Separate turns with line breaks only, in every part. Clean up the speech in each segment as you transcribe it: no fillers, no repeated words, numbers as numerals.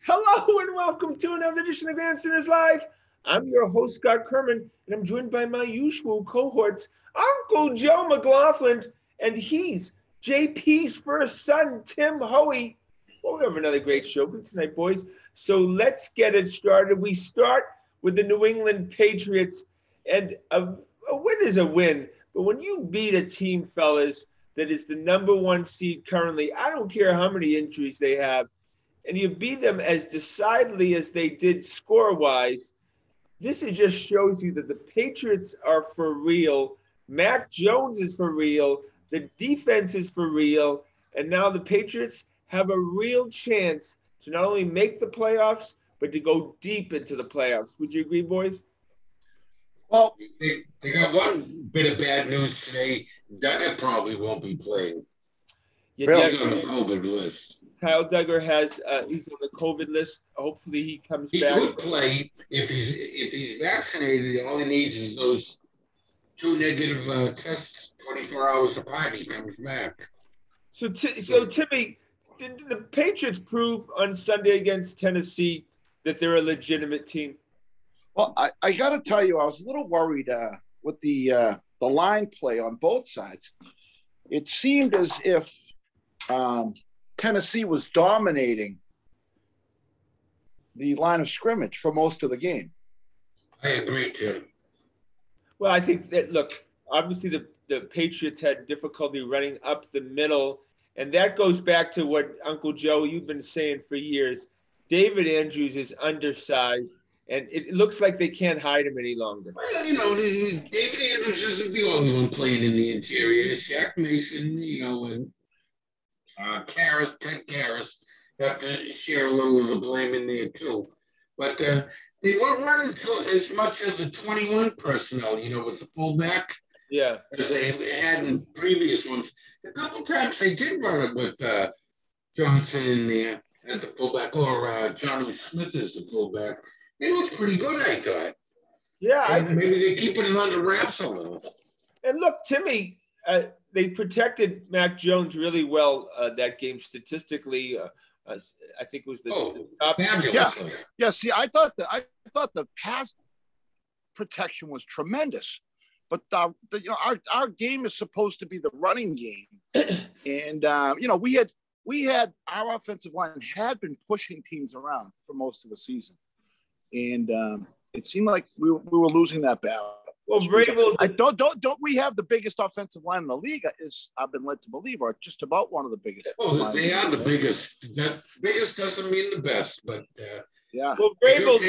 Hello and welcome to another edition of Grandstanders Live. I'm your host, Scott Kerman, and I'm joined by my usual cohorts, Uncle Joe McLaughlin, and he's JP's first son, Tim Hoey. Well, we have another great show tonight, boys. So let's get it started. We start with the New England Patriots, and a win is a win. But when you beat a team, fellas, that is the number one seed currently, I don't care how many injuries they have, and you beat them as decidedly as they did score-wise, just shows you that the Patriots are for real. Mac Jones is for real. The defense is for real. And now the Patriots have a real chance to not only make the playoffs, but to go deep into the playoffs. Would you agree, boys?
Well, they got one bit of bad news today. Duggar probably won't be playing.
Yeah,
he's on the COVID list.
Kyle Duggar he's on the COVID list. Hopefully he comes back.
He could play if he's vaccinated. All he needs is those two negative tests 24 hours apart. He comes back.
So Timmy, did the Patriots prove on Sunday against Tennessee that they're a legitimate team?
Well, I got to tell you, I was a little worried with the line play on both sides. It seemed as if Tennessee was dominating the line of scrimmage for most of the game.
I agree, too.
Well, I think that, look, obviously the Patriots had difficulty running up the middle, and that goes back to what, Uncle Joe, you've been saying for years. David Andrews is undersized, and it looks like they can't hide him any longer.
Well, David Andrews isn't the only one playing in the interior. Shaq Mason, and Ted Karras have to share a little of the blame in there too. But they weren't running as much of the 21 personnel, with the fullback.
Yeah.
As they had in previous ones. A couple times they did run it with Johnson in there as the fullback, or Johnny Smith as the fullback. They looked pretty good, I thought.
Yeah.
Maybe they keep it under wraps a little.
And look, Timmy, they protected Mac Jones really well that game statistically. I think it was the top.
Fabulous.
Yeah. See, I thought the pass protection was tremendous, but our game is supposed to be the running game, and we had our offensive line had been pushing teams around for most of the season, and it seemed like we were losing that battle.
Well, Vrabel,
don't we have the biggest offensive line in the league? I've been led to believe, or just about one of the biggest.
Oh, they are the biggest. That biggest doesn't mean the best, but
yeah.
Well, Vrabel's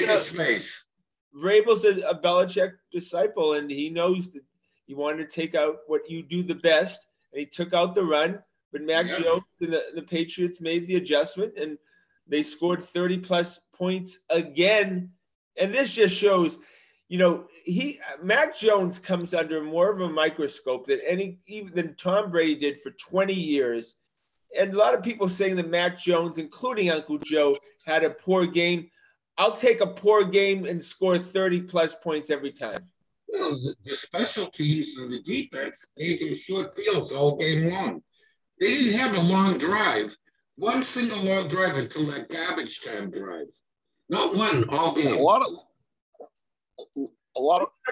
a Belichick disciple, and he knows that you want to take out what you do the best, and he took out the run. But Mac Jones and the Patriots made the adjustment, and they scored 30-plus points again. And this just shows, Mac Jones comes under more of a microscope than Tom Brady did for 20 years. And a lot of people saying that Mac Jones, including Uncle Joe, had a poor game. I'll take a poor game and score 30-plus points every time.
Well, the special teams and the defense gave them short fields all game long. They didn't have a long drive, one single long drive until that garbage time drive. Not one all game.
A lot of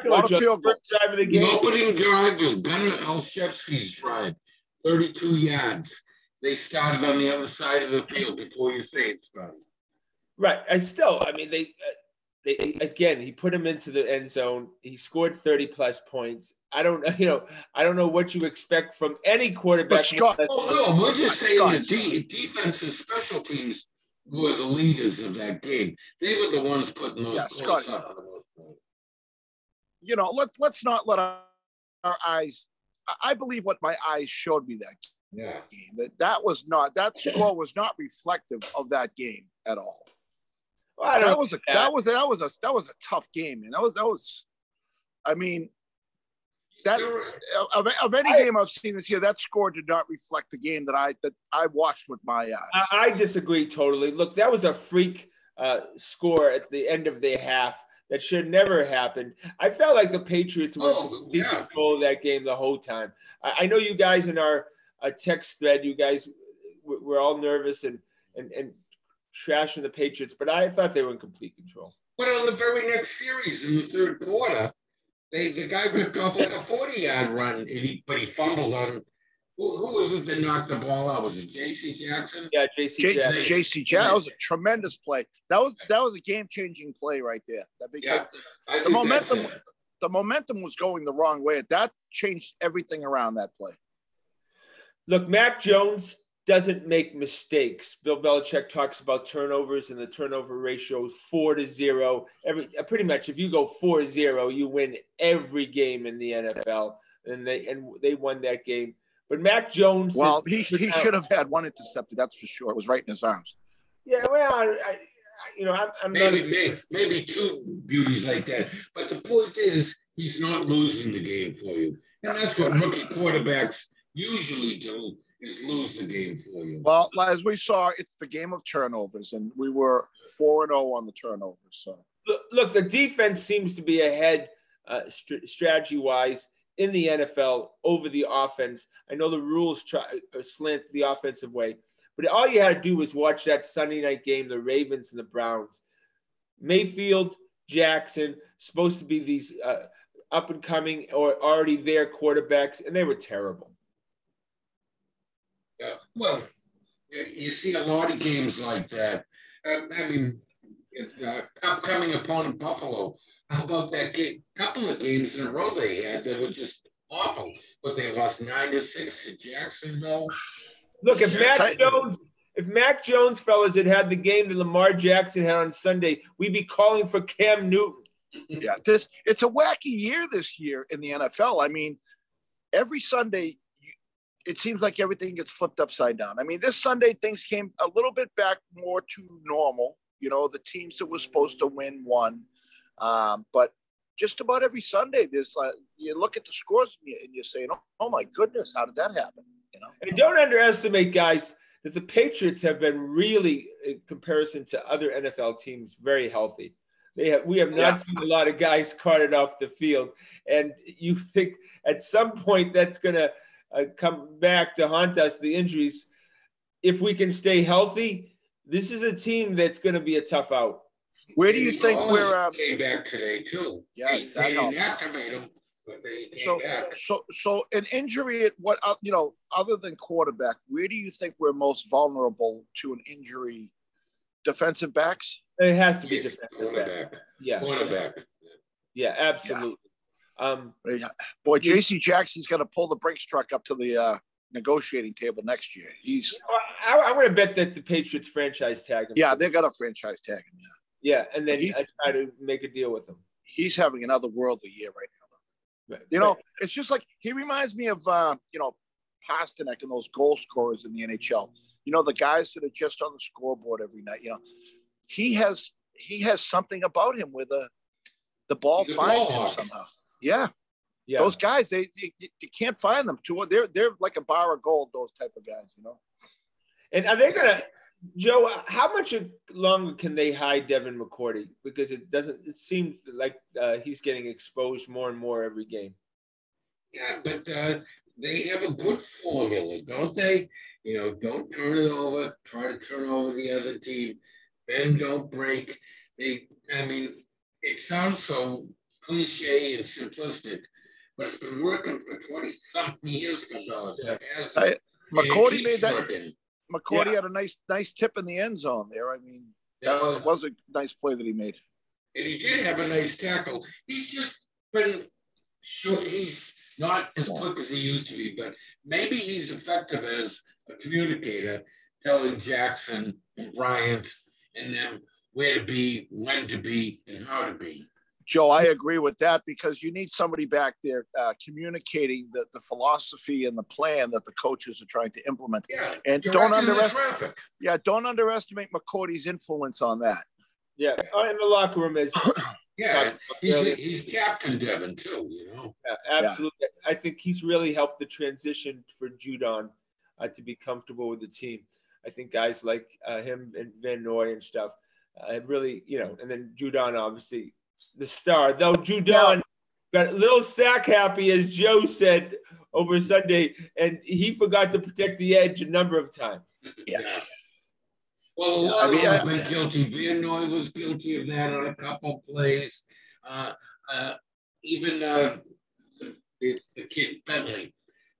field goals.
Drive of the game.
The opening drive was Gunnar Olszewski's drive, 32 yards. They started on the other side of the field before you say it started.
Right. He put him into the end zone. He scored 30-plus points. I don't know what you expect from any quarterback.
Scott,
we're just saying the defense and special teams were the leaders of that game. They were the ones putting those points up.
Let's not let our eyes. I believe what my eyes showed me that game. That score was not reflective of that game at all. Well, that was a tough game, and that was. I mean, that of any game I've seen this year, that score did not reflect the game that I watched with my eyes.
I disagree totally. Look, that was a freak score at the end of the half that should never happen. I felt like the Patriots were in control of that game the whole time. I know you guys in our text thread, you guys were all nervous and trashing the Patriots, but I thought they were in complete control.
But on the very next series in the third quarter, the guy ripped off like a 40-yard run, but he fumbled on. Who was it that knocked the ball out? Was it J.C. Jackson?
Yeah, J.C. Jackson.
J.C. Jackson. That was a tremendous play. That was a game-changing play right there. Because the momentum was going the wrong way. That changed everything around that play.
Look, Mac Jones doesn't make mistakes. Bill Belichick talks about turnovers, and the turnover ratio is 4-0. Pretty much, if you go 4-0, you win every game in the NFL, and they won that game. But Mac Jones,
well, he should have had one intercepted. That's for sure. It was right in his arms.
Yeah, well, I'm
maybe two beauties like that. But the point is, he's not losing the game for you, and that's what rookie quarterbacks usually do. Is lose the game for you.
Well, as we saw, it's the game of turnovers, and we were 4-0 on the turnovers. So
look, the defense seems to be ahead strategy-wise in the NFL over the offense. I know the rules slant the offensive way, but all you had to do was watch that Sunday night game, the Ravens and the Browns. Mayfield, Jackson, supposed to be these up-and-coming or already there quarterbacks, and they were terrible.
Yeah, well, you see a lot of games like that. Upcoming opponent Buffalo. How about that game? Couple of games in a row they had that were just awful, but they lost 9-6 to Jacksonville.
Look, if Mac Jones, fellas, had had the game that Lamar Jackson had on Sunday, we'd be calling for Cam Newton.
Yeah, it's a wacky year this year in the NFL. I mean, every Sunday, it seems like everything gets flipped upside down. I mean, this Sunday, things came a little bit back more to normal. You know, the teams that were supposed to win won. But just about every Sunday, there's you look at the scores and you're saying, oh my goodness, how did that happen? You know,
and don't underestimate, guys, that the Patriots have been really, in comparison to other NFL teams, very healthy. We have not seen a lot of guys carted off the field, and you think at some point that's going to come back to haunt us, the injuries. If we can stay healthy, this is a team that's going to be a tough out.
Where do you think we're
came back today too?
Yeah,
they didn't activate them, but they came back.
So an injury at what other than quarterback, where do you think we're most vulnerable to an injury? Defensive backs?
It has to be defensive
back.
Yeah,
quarterback.
Yeah, absolutely.
Yeah. Boy, J.C. Jackson's got to pull the Brinks truck up to the negotiating table next year.
I'm going to bet that the Patriots franchise tag him.
Yeah, they're going to franchise tag him.
Yeah, and then I try to make a deal with him.
He's having another worldly year right now. Right. It's just like he reminds me of Pasternak and those goal scorers in the NHL. The guys that are just on the scoreboard every night. He has something about him where the ball finds him somehow. Yeah. Those guys, you can't find them. They're like a bar of gold. Those type of guys,
And are they gonna, Joe? How much longer can they hide Devin McCourty? Because it seems like he's getting exposed more and more every game.
Yeah, but they have a good formula, don't they? Don't turn it over. Try to turn over the other team. Bend, don't break. It sounds so cliche and simplistic, but it's been working for 20-something years for Belichick.
McCourty made that. McCourty had a nice tip in the end zone there. I mean, that was a nice play that he made.
And he did have a nice tackle. He's just been short. He's not as quick as he used to be, but maybe he's effective as a communicator, telling Jackson and Bryant and them where to be, when to be, and how to be.
Joe, I agree with that because you need somebody back there communicating the philosophy and the plan that the coaches are trying to implement.
Yeah,
and don't underestimate McCourty's influence on that.
Yeah, in the locker room is.
He's Captain Devin too.
Yeah, absolutely. Yeah. I think he's really helped the transition for Judon to be comfortable with the team. I think guys like him and Van Noy and stuff have really, and then Judon obviously. The star, though Judon got a little sack happy, as Joe said over Sunday, and he forgot to protect the edge a number of times.
Yeah.
Well, a lot of them have been guilty. Van Noy was guilty of that on a couple plays. Even the kid Bentley,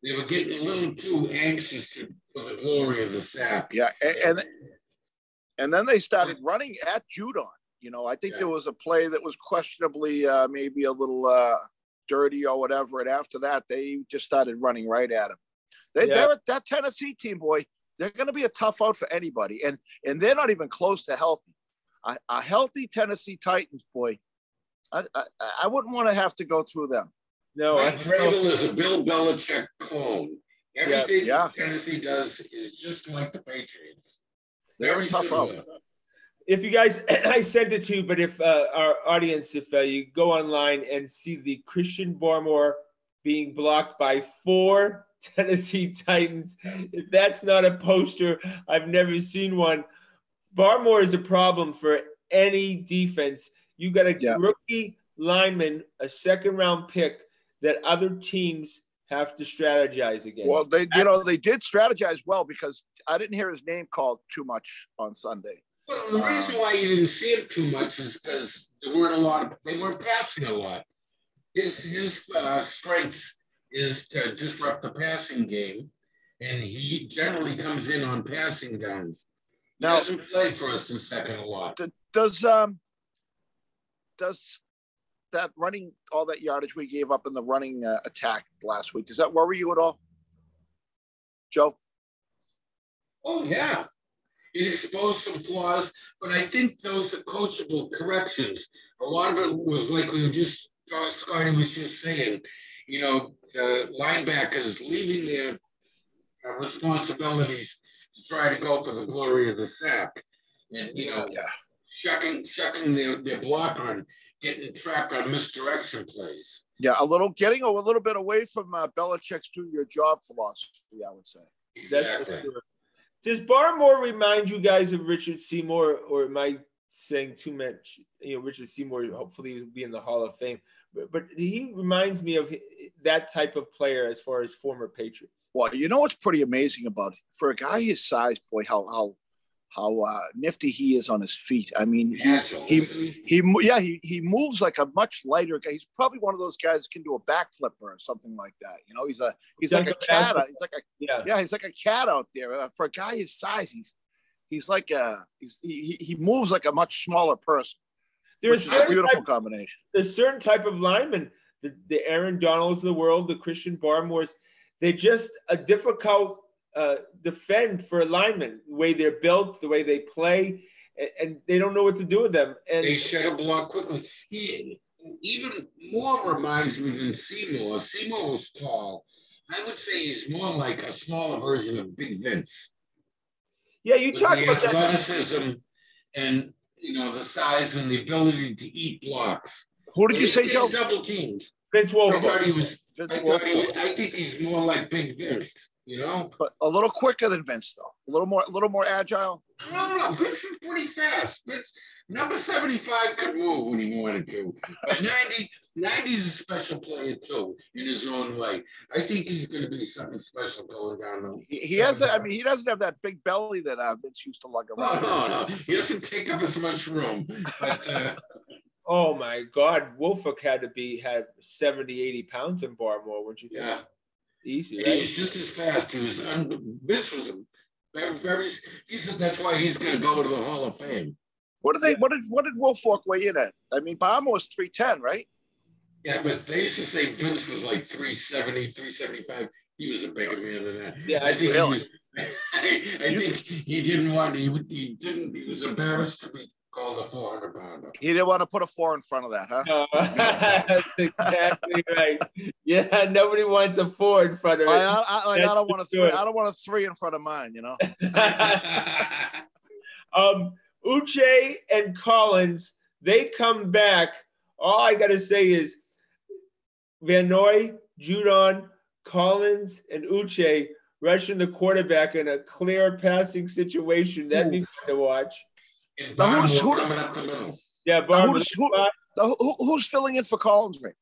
they were getting a little too anxious for the glory of the sap.
Yeah, and then they started running at Judon. You know, I think there was a play that was questionably maybe a little dirty or whatever, and after that, they just started running right at him. They're that Tennessee team, boy. They're going to be a tough out for anybody, and they're not even close to healthy. A healthy Tennessee Titans, boy, I wouldn't want to have to go through them.
No, Mike Vrabel is a Bill Belichick clone. Everything Tennessee does is just like the Patriots.
They're a tough out.
If you guys, I sent it to you, but if our audience, if you go online and see the Christian Barmore being blocked by 4 Tennessee Titans, if that's not a poster, I've never seen one. Barmore is a problem for any defense. You got a rookie lineman, a second-round pick that other teams have to strategize against.
Well, they did strategize well because I didn't hear his name called too much on Sunday.
Well, the reason why you didn't see him too much is because they weren't passing a lot. His strength is to disrupt the passing game, and he generally comes in on passing downs. He doesn't play first and second a lot.
Does that running, all that yardage we gave up in the running attack last week, does that worry you at all, Joe?
Oh, yeah. It exposed some flaws, but I think those are coachable corrections. A lot of it was like Scotty was just saying, you know, linebackers leaving their responsibilities to try to go for the glory of the sack. And, you know, shucking their block on, getting trapped on misdirection plays.
Yeah, getting a little bit away from Belichick's do your job philosophy, I would say.
Exactly.
Does Barmore remind you guys of Richard Seymour, or am I saying too much? You know, Richard Seymour, hopefully he'll be in the Hall of Fame, but he reminds me of that type of player as far as former Patriots.
Well, you know what's pretty amazing about it? For a guy his size, boy, how nifty he is on his feet. I mean, he moves like a much lighter guy. He's probably one of those guys that can do a backflip or something like that. You know, he's like a cat. He's like a cat out there. For a guy his size, he moves like a much smaller person. There's a beautiful combination.
There's certain type of linemen, the Aaron Donalds of the world, the Christian Barmores. They're just a difficult defend for a lineman, the way they're built, the way they play, and they don't know what to do with them. And
they shed a block quickly. He even more reminds me than Seymour. If Seymour was tall, I would say he's more like a smaller version of Big Vince.
Yeah, you talk about
that athleticism and, you know, the size and the ability to eat blocks.
Who did you say, Joe?
Double teamed.
Vince Wilfork.
I think he's more like Big Vince. You know,
but a little quicker than Vince, though. A little more agile.
No, Vince is pretty fast. Vince, number 75 could move when he wanted to, but 90 is a special player too in his own way. I think he's going to be something special going down.
He doesn't have that big belly that Vince used to lug around.
No, he doesn't take up as much room. But,
oh my God, Wilfork had 70, 80 pounds in Barmore, wouldn't you think?
Yeah.
Easy, right?
He's just as fast. Vince was very. He said that's why he's going to go to the Hall of Fame.
What did Wilfork weigh in at? I mean, Barmore was 310, right?
Yeah, but they used to say Vince was like 370, 375. He was a bigger man than that.
Yeah,
I think I think he didn't want. He was embarrassed to be called a 400-pounder.
He didn't want to put a 4 in front of that, huh?
No, that's exactly right. Yeah, nobody wants a 4 in front of it.
I don't want a 3. I don't want a 3 in front of mine. You know.
Uche and Collins, they come back. All I got to say is Van Noy, Judon, Collins, and Uche rushing the quarterback in a clear passing situation. That'd be fun to watch.
Now, coming up the middle.
Yeah,
who's filling in for Collins right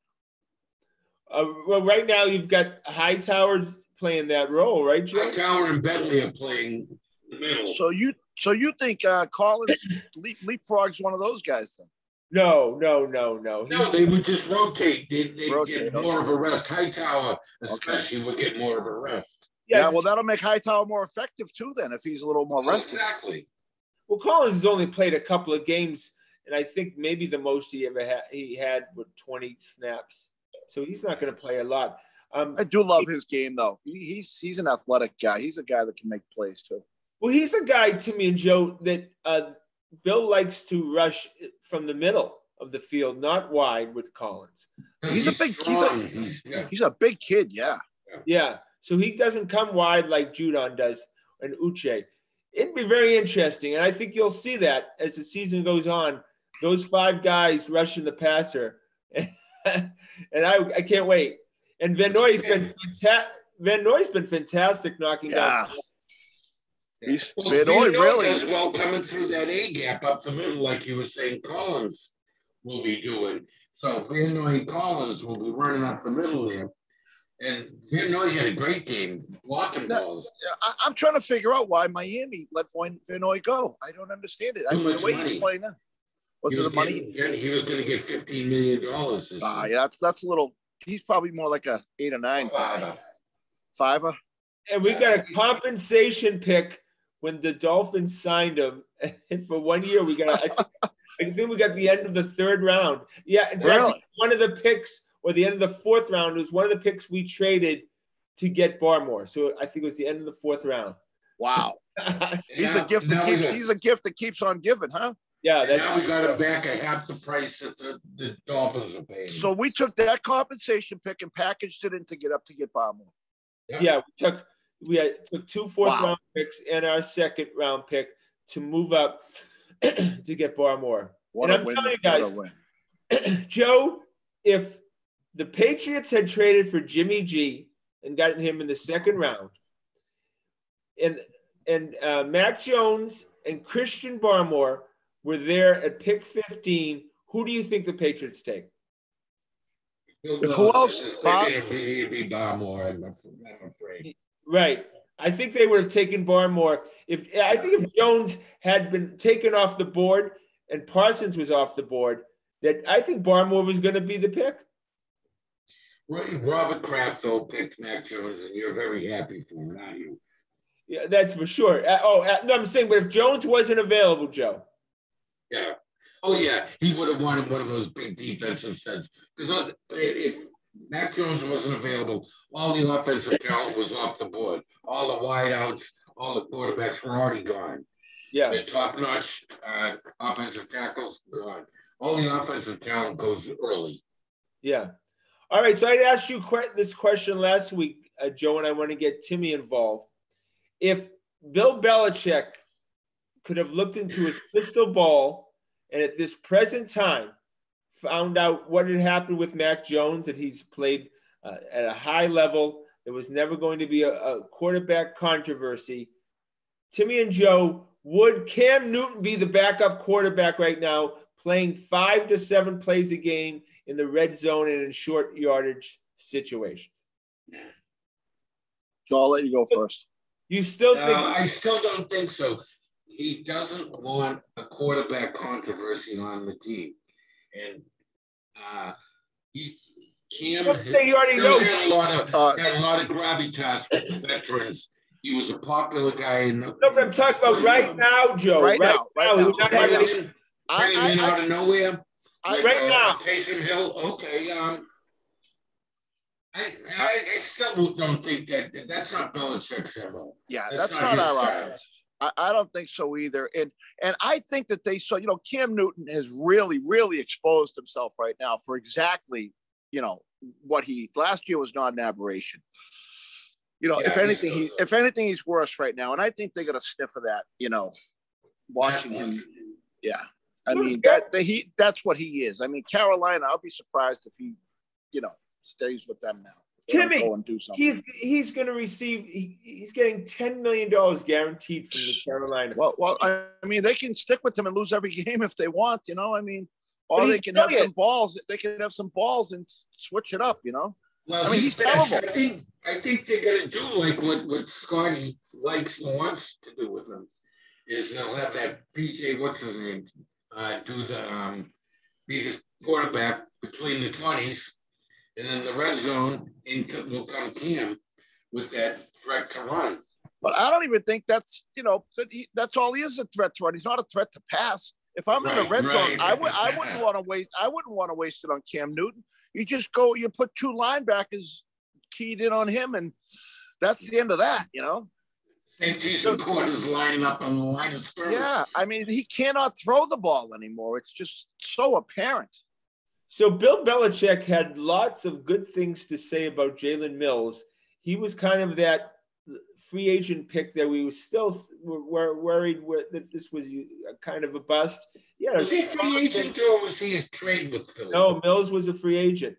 now? Well, right now you've got Hightower playing that role, right, Joe?
Hightower and Bentley are playing the middle.
So So you think Collins leapfrogs one of those guys then?
No.
No, they would just rotate. They
Rotate,
get more of a rest. Hightower, especially, would get more of a rest.
Yeah, well, that'll make Hightower more effective too then if he's a little more rested.
Exactly.
Well, Collins has only played a couple of games, and I think maybe the most he ever had with 20 snaps. So he's not going to play a lot.
I do love his game though. He's an athletic guy. He's a guy that can make plays too.
Well, he's a guy, Timmy and Joe, that Bill likes to rush from the middle of the field, not wide with Collins.
He's a big kid, yeah.
Yeah. So he doesn't come wide like Judon does and Uche. It'd be very interesting, and I think you'll see that as the season goes on. Those 5 guys rushing the passer, and I can't wait. And Van Noy's been fantastic knocking down.
Van Noy really
does well coming through that A gap up the middle, like you were saying. Collins will be doing. So Van Noy and Collins will be running up the middle there. And Van Noy had a great game blocking balls.
I'm trying to figure out why Miami let Van Noy go. I don't understand it. The way he's playing now. Was it the money?
He was going to get $15 million.
Yeah, that's a little. He's probably more like a 8 or 9 guy. Fiver.
And we got a compensation pick when the Dolphins signed him. And for 1 year, I think we got the end of the 3rd round. Yeah, in fact, one of the picks, or the end of the 4th round, was one of the picks we traded to get Barmore. So I think it was the end of the 4th round.
Wow. He's a gift that keeps on giving, huh?
Yeah.
Now we got him back at half the price that the Dolphins are paying.
So we took that compensation pick and packaged it in to get Barmore.
Yeah, we took 2 4th-round picks and our 2nd round pick to move up to get Barmore. And I'm telling you guys, Joe, if the Patriots had traded for Jimmy G and gotten him in the 2nd round, and Mac Jones and Christian Barmore were there at pick 15, who do you think the Patriots take?
Who else?
It'd be Barmore, I'm afraid.
Right. I think they would have taken Barmore. I think if Jones had been taken off the board and Parsons was off the board, that I think Barmore was going to be the pick.
Robert Kraft, though, picked Mac Jones, and you're very happy for him, aren't you?
Yeah, that's for sure. No, I'm saying, but if Jones wasn't available, Joe.
Yeah. Oh, yeah. He would have wanted one of those big defensive sets. Because if Mac Jones wasn't available, all the offensive talent was off the board. All the wideouts, all the quarterbacks were already gone.
Yeah.
The top-notch offensive tackles, gone. All the offensive talent goes early.
Yeah. All right. So I asked you this question last week, Joe, and I want to get Timmy involved. If Bill Belichick could have looked into his crystal ball and at this present time found out what had happened with Mac Jones, that he's played at a high level, there was never going to be a quarterback controversy. Timmy and Joe, would Cam Newton be the backup quarterback right now, playing 5 to 7 plays a game in the red zone and in short yardage situations?
So I'll let you go first.
You still think?
I still don't think so. He doesn't want a quarterback controversy on the team. And Cam
he already knows.
Had a lot of gravitas with the veterans. He was a popular guy.
No, but I'm talking about right now, Joe. Right now.
Bring him in out of nowhere.
Right now.
Taysom Hill. Okay. I still don't think that's not Belichick's MO.
Yeah, that's not our offense. I don't think so either. And I think that they saw, Cam Newton has really, really exposed himself right now for exactly, what last year was not an aberration. If anything, he's worse right now. And I think they're going to sniff of that, watching him. Yeah. I mean, that's what he is. I mean, Carolina, I'll be surprised if he, stays with them now.
Timmy, he's going to receive. He's getting $10 million guaranteed from the Carolina.
Well, I mean, they can stick with him and lose every game if they want. I mean, or they can have some balls. They can have some balls and switch it up.
Well,
I mean, he's terrible.
I think they're going to do like what Scotty likes and wants to do with him. is they'll have that PJ, what's his name, be his quarterback between the 20s, and then the red zone will come Cam with that threat to run.
But I don't even think that's, that's all he is, a threat to run. He's not a threat to pass. If I'm in the red zone, I wouldn't want to waste it on Cam Newton. You just you put two linebackers keyed in on him, and that's the end of that,
Same decent quarters lining up on the line of scrimmage.
Yeah, I mean, he cannot throw the ball anymore. It's just so apparent.
So Bill Belichick had lots of good things to say about Jalen Mills. He was kind of that free agent pick that we were worried that this was kind of a bust. Yeah,
was he a free agent or was he a trade with Philly?
No, Mills was a free agent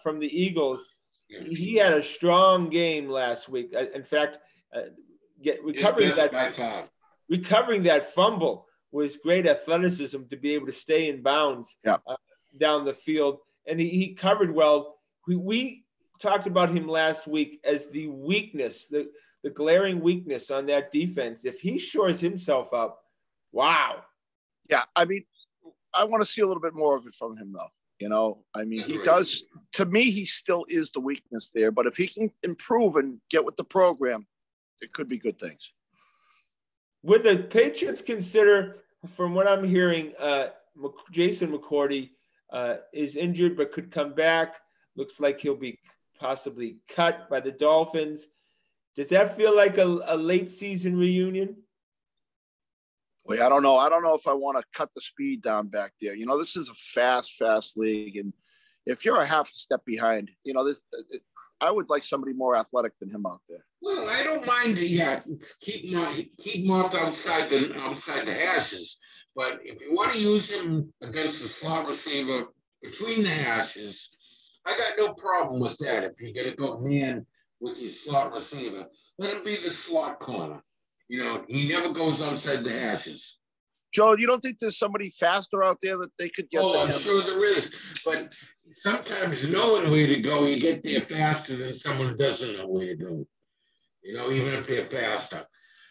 from the Eagles. He had a strong game last week. In fact, recovering that fumble was great athleticism to be able to stay in bounds down the field, and he covered well. We talked about him last week as the weakness, the glaring weakness on that defense. If he shores himself up, wow.
Yeah, I mean, I want to see a little bit more of it from him, though. I mean, he does. To me, he still is the weakness there. But if he can improve and get with the program, it could be good things.
Would the Patriots consider, from what I'm hearing, Jason McCourty is injured but could come back? Looks like he'll be possibly cut by the Dolphins. Does that feel like a late season reunion?
Well, I don't know. I don't know if I want to cut the speed down back there. This is a fast league. And if you're a half a step behind, I would like somebody more athletic than him out there.
Well, I don't mind keep him off outside the hashes. But if you want to use him against the slot receiver between the hashes, I got no problem with that. If you're going to go man with your slot receiver, let him be the slot corner. He never goes outside the hashes.
Joe, you don't think there's somebody faster out there that they could get?
Oh, I'm sure there is. But sometimes knowing where to go, you get there faster than someone who doesn't know where to go. Even if they're faster.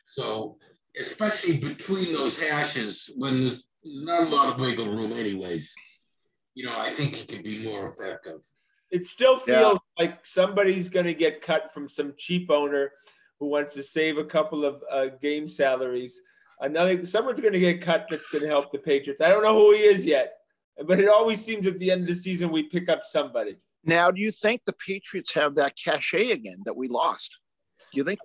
So, especially between those hashes, when there's not a lot of wiggle room anyways, I think he could be more effective.
It still feels like somebody's going to get cut from some cheap owner who wants to save a couple of game salaries. Someone's going to get cut that's going to help the Patriots. I don't know who he is yet, but it always seems at the end of the season we pick up somebody.
Now, do you think the Patriots have that cachet again that we lost? Do you think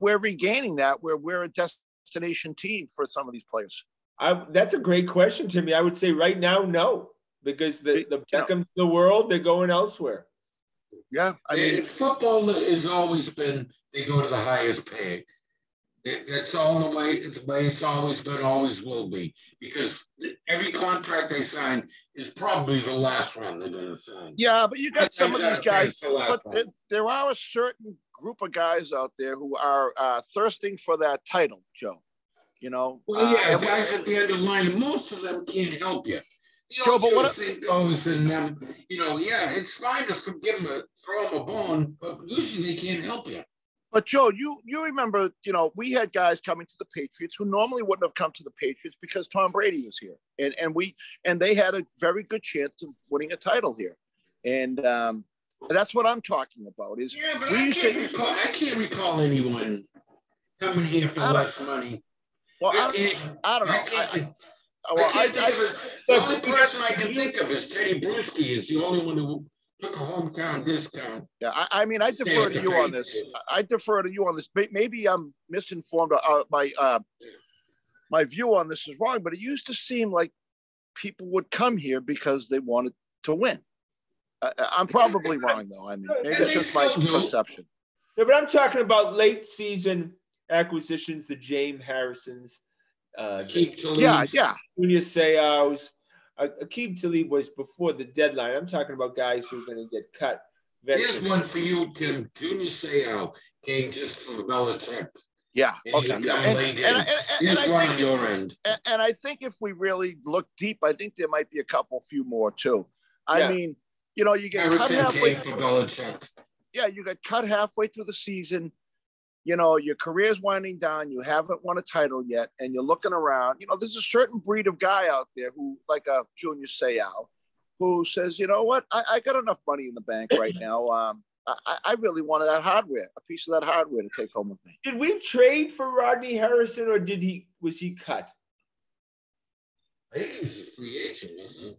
we're regaining that? We're a destination team for some of these players.
That's a great question, Timmy. I would say right now, no, because the Beckhams of the world, they're going elsewhere.
Yeah, I mean,
football has always been they go to the highest pay. That's all the way it's always been, always will be. Because every contract they sign is probably the last one they're going to sign.
Yeah, but you got some of these guys, but there are a certain group of guys out there who are thirsting for that title, Joe.
Guys at the end of the line, most of them can't help you.
Joe, but what
goes in them, it's fine to forgive them, throw them a bone, but usually they can't help you.
But Joe, you remember, we had guys coming to the Patriots who normally wouldn't have come to the Patriots because Tom Brady was here, and they had a very good chance of winning a title here, and that's what I'm talking about.
I can't recall anyone coming here for less money.
Well, I don't know.
The only person I can think of is Teddy Brusque. Is the only one who took a hometown discount.
Yeah, I mean, I defer to you on this. Maybe I'm misinformed. My view on this is wrong, but it used to seem like people would come here because they wanted to win. I'm probably wrong, though. I mean, maybe it's just my perception.
No, but I'm talking about late season acquisitions, the James Harrisons. Junior Seau's. Aqib Talib was before the deadline. I'm talking about guys who are going to get cut.
Here's one for you, Tim. Junior Seau came just for Belichick.
Yeah. Okay. And I think if we really look deep, I think there might be a few more too. I mean, you get cut halfway through. Yeah, you got cut halfway through the season. your career's winding down, you haven't won a title yet, and you're looking around, there's a certain breed of guy out there who, like a Junior Seau, who says, you know what, I got enough money in the bank right now. I really wanted that hardware, a piece of that hardware to take home with me.
Did we trade for Rodney Harrison, or was he cut?
I think he was a free agent, wasn't he?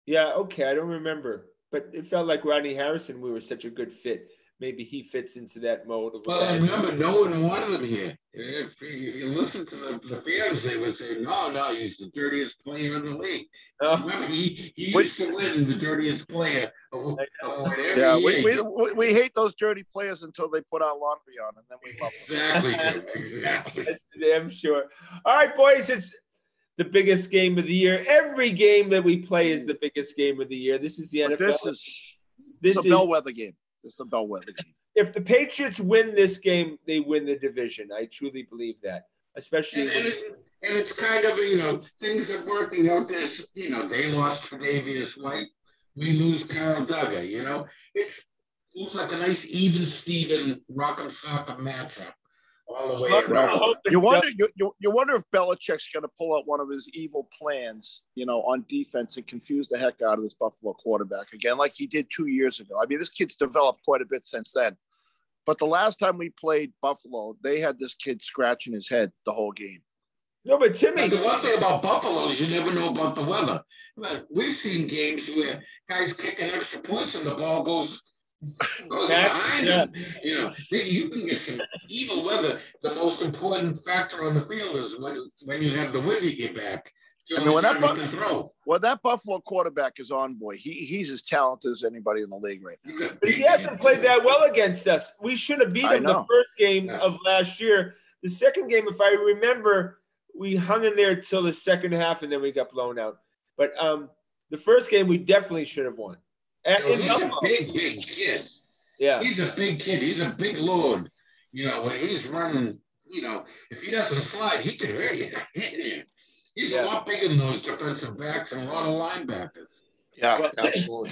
Yeah, okay, I don't remember. But it felt like Rodney Harrison, we were such a good fit. Maybe he fits into that mode of.
Well, I remember no one wanted him here. If you listen to the fans, they would say, no, he's the dirtiest player in the league. Oh. Remember, he used to win the dirtiest player.
Yeah, we hate those dirty players until they put our laundry on, and then we love
them. Exactly.
That's damn sure. All right, boys, it's the biggest game of the year. Every game that we play is the biggest game of the year. This is the NFL.
This is a bellwether game. This is a bellwether game.
If the Patriots win this game, they win the division. I truly believe that, especially.
And it's kind of, things are working out this, they lost Tre'Davious White. We lose Carl Duggar, It looks like a nice even Steven rock'em sock'em matchup all the way around.
You wonder if Belichick's going to pull out one of his evil plans, on defense and confuse the heck out of this Buffalo quarterback again, like he did 2 years ago. I mean, this kid's developed quite a bit since then. But the last time we played Buffalo, they had this kid scratching his head the whole game.
No, but Timmy.
The one thing about Buffalo is you never know about the weather. We've seen games where guys kicking extra points and the ball goes behind them. You can get some evil weather. The most important factor on the field is when you have the wind at your back.
I mean, when that Buffalo quarterback is on, boy, he's as talented as anybody in the league right now.
But he hasn't played that well against us. We should have beat him the first game of last year. The second game, if I remember, we hung in there till the second half, and then we got blown out. But the first game, we definitely should have won.
He's a big kid.
Yeah.
He's a big kid. He's a big lord. When he's running, if he doesn't slide, he can hurt you. He's a lot bigger than those defensive backs and a lot of linebackers.
Yeah, absolutely.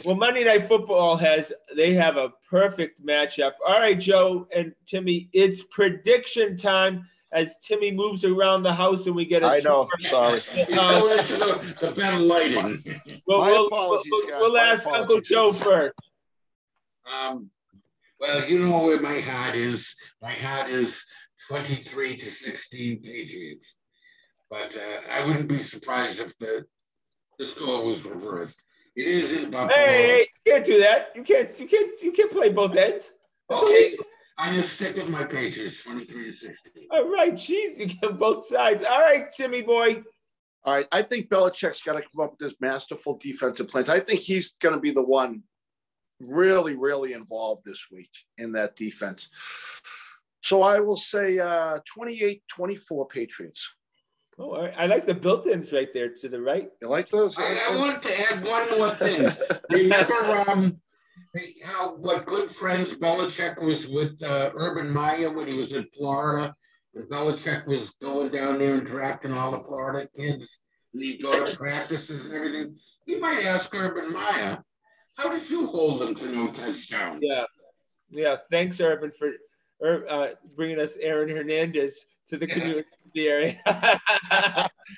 Well, Monday Night Football they have a perfect matchup. All right, Joe and Timmy, it's prediction time as Timmy moves around the house and we get
I know, sorry.
The better lighting.
My apologies, guys.
We'll ask Uncle Joe first.
Well, you know where my heart is. My heart is 23-16 Patriots. But I wouldn't be surprised if the score was reversed. It is in Buffalo.
Hey, you can't do that. You can't play both ends.
Okay, I'm gonna stick with my Patriots, 23-16.
All right, jeez, you get both sides. All right, Timmy boy.
All right, I think Belichick's got to come up with this masterful defensive plans. I think he's going to be the one really, really involved this week in that defense. So I will say 28-24 Patriots.
Oh, I like the built-ins right there to the right.
You like those?
I wanted to add one more thing. Remember how what good friends Belichick was with Urban Meyer when he was in Florida? And Belichick was going down there and drafting all the Florida kids, and he'd go to practices and everything. You might ask Urban Meyer, how did you hold them to no touchdowns?
Yeah. Thanks, Urban, for bringing us Aaron Hernandez to the community area.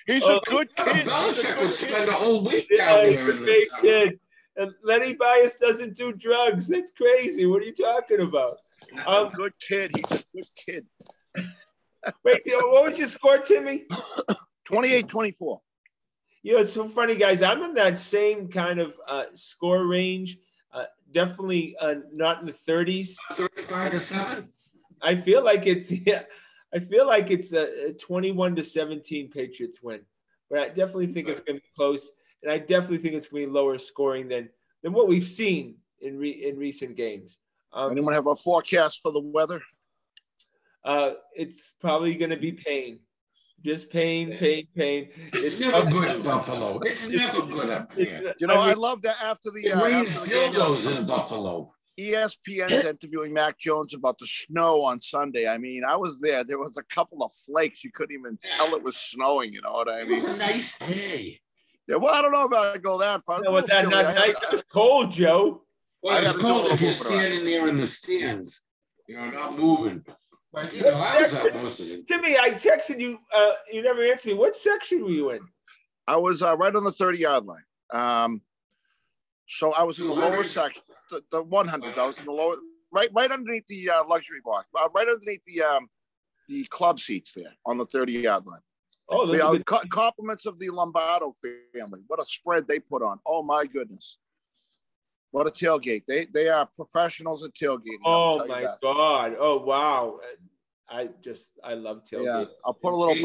He's a good kid.
Belichick would spend a whole week down there.
He's a great kid. And Lenny Bias doesn't do drugs. That's crazy. What are you talking about?
Good kid. He's a good kid.
Wait, what was your score, Timmy?
28-24.
It's so funny, guys. I'm in that same kind of score range. Definitely not in the 30s.
35-7.
I feel like it's a 21-17 Patriots win, but I definitely think it's going to be close, and I definitely think it's going to be lower scoring than what we've seen in recent games.
Anyone have a forecast for the weather?
It's probably going to be pain. Just pain.
It's never good in Buffalo. It's never good up here.
I love that after the
it rains dildos in Buffalo.
ESPN's interviewing Mac Jones about the snow on Sunday. I mean, I was there. There was a couple of flakes. You couldn't even tell it was snowing. You know what I mean?
It was a nice day.
Yeah, well, I don't know if I go that far.
No, that not nice. It's cold, Joe.
Well, it's cold if you're standing there in the stands. Not moving. But, you know, I was at most of it.
Timmy, I texted you. You never answered me. What section were you in?
I was right on the 30-yard line. So I was in the lower section, the 100. I was in the lower, right underneath the luxury box, right underneath the club seats there on the 30-yard line.
Oh,
the compliments of the Lombardo family. What a spread they put on. Oh my goodness. What a tailgate. They are professionals at tailgating.
Oh my God. Oh wow. I love tailgate. Yeah,
I'll put a little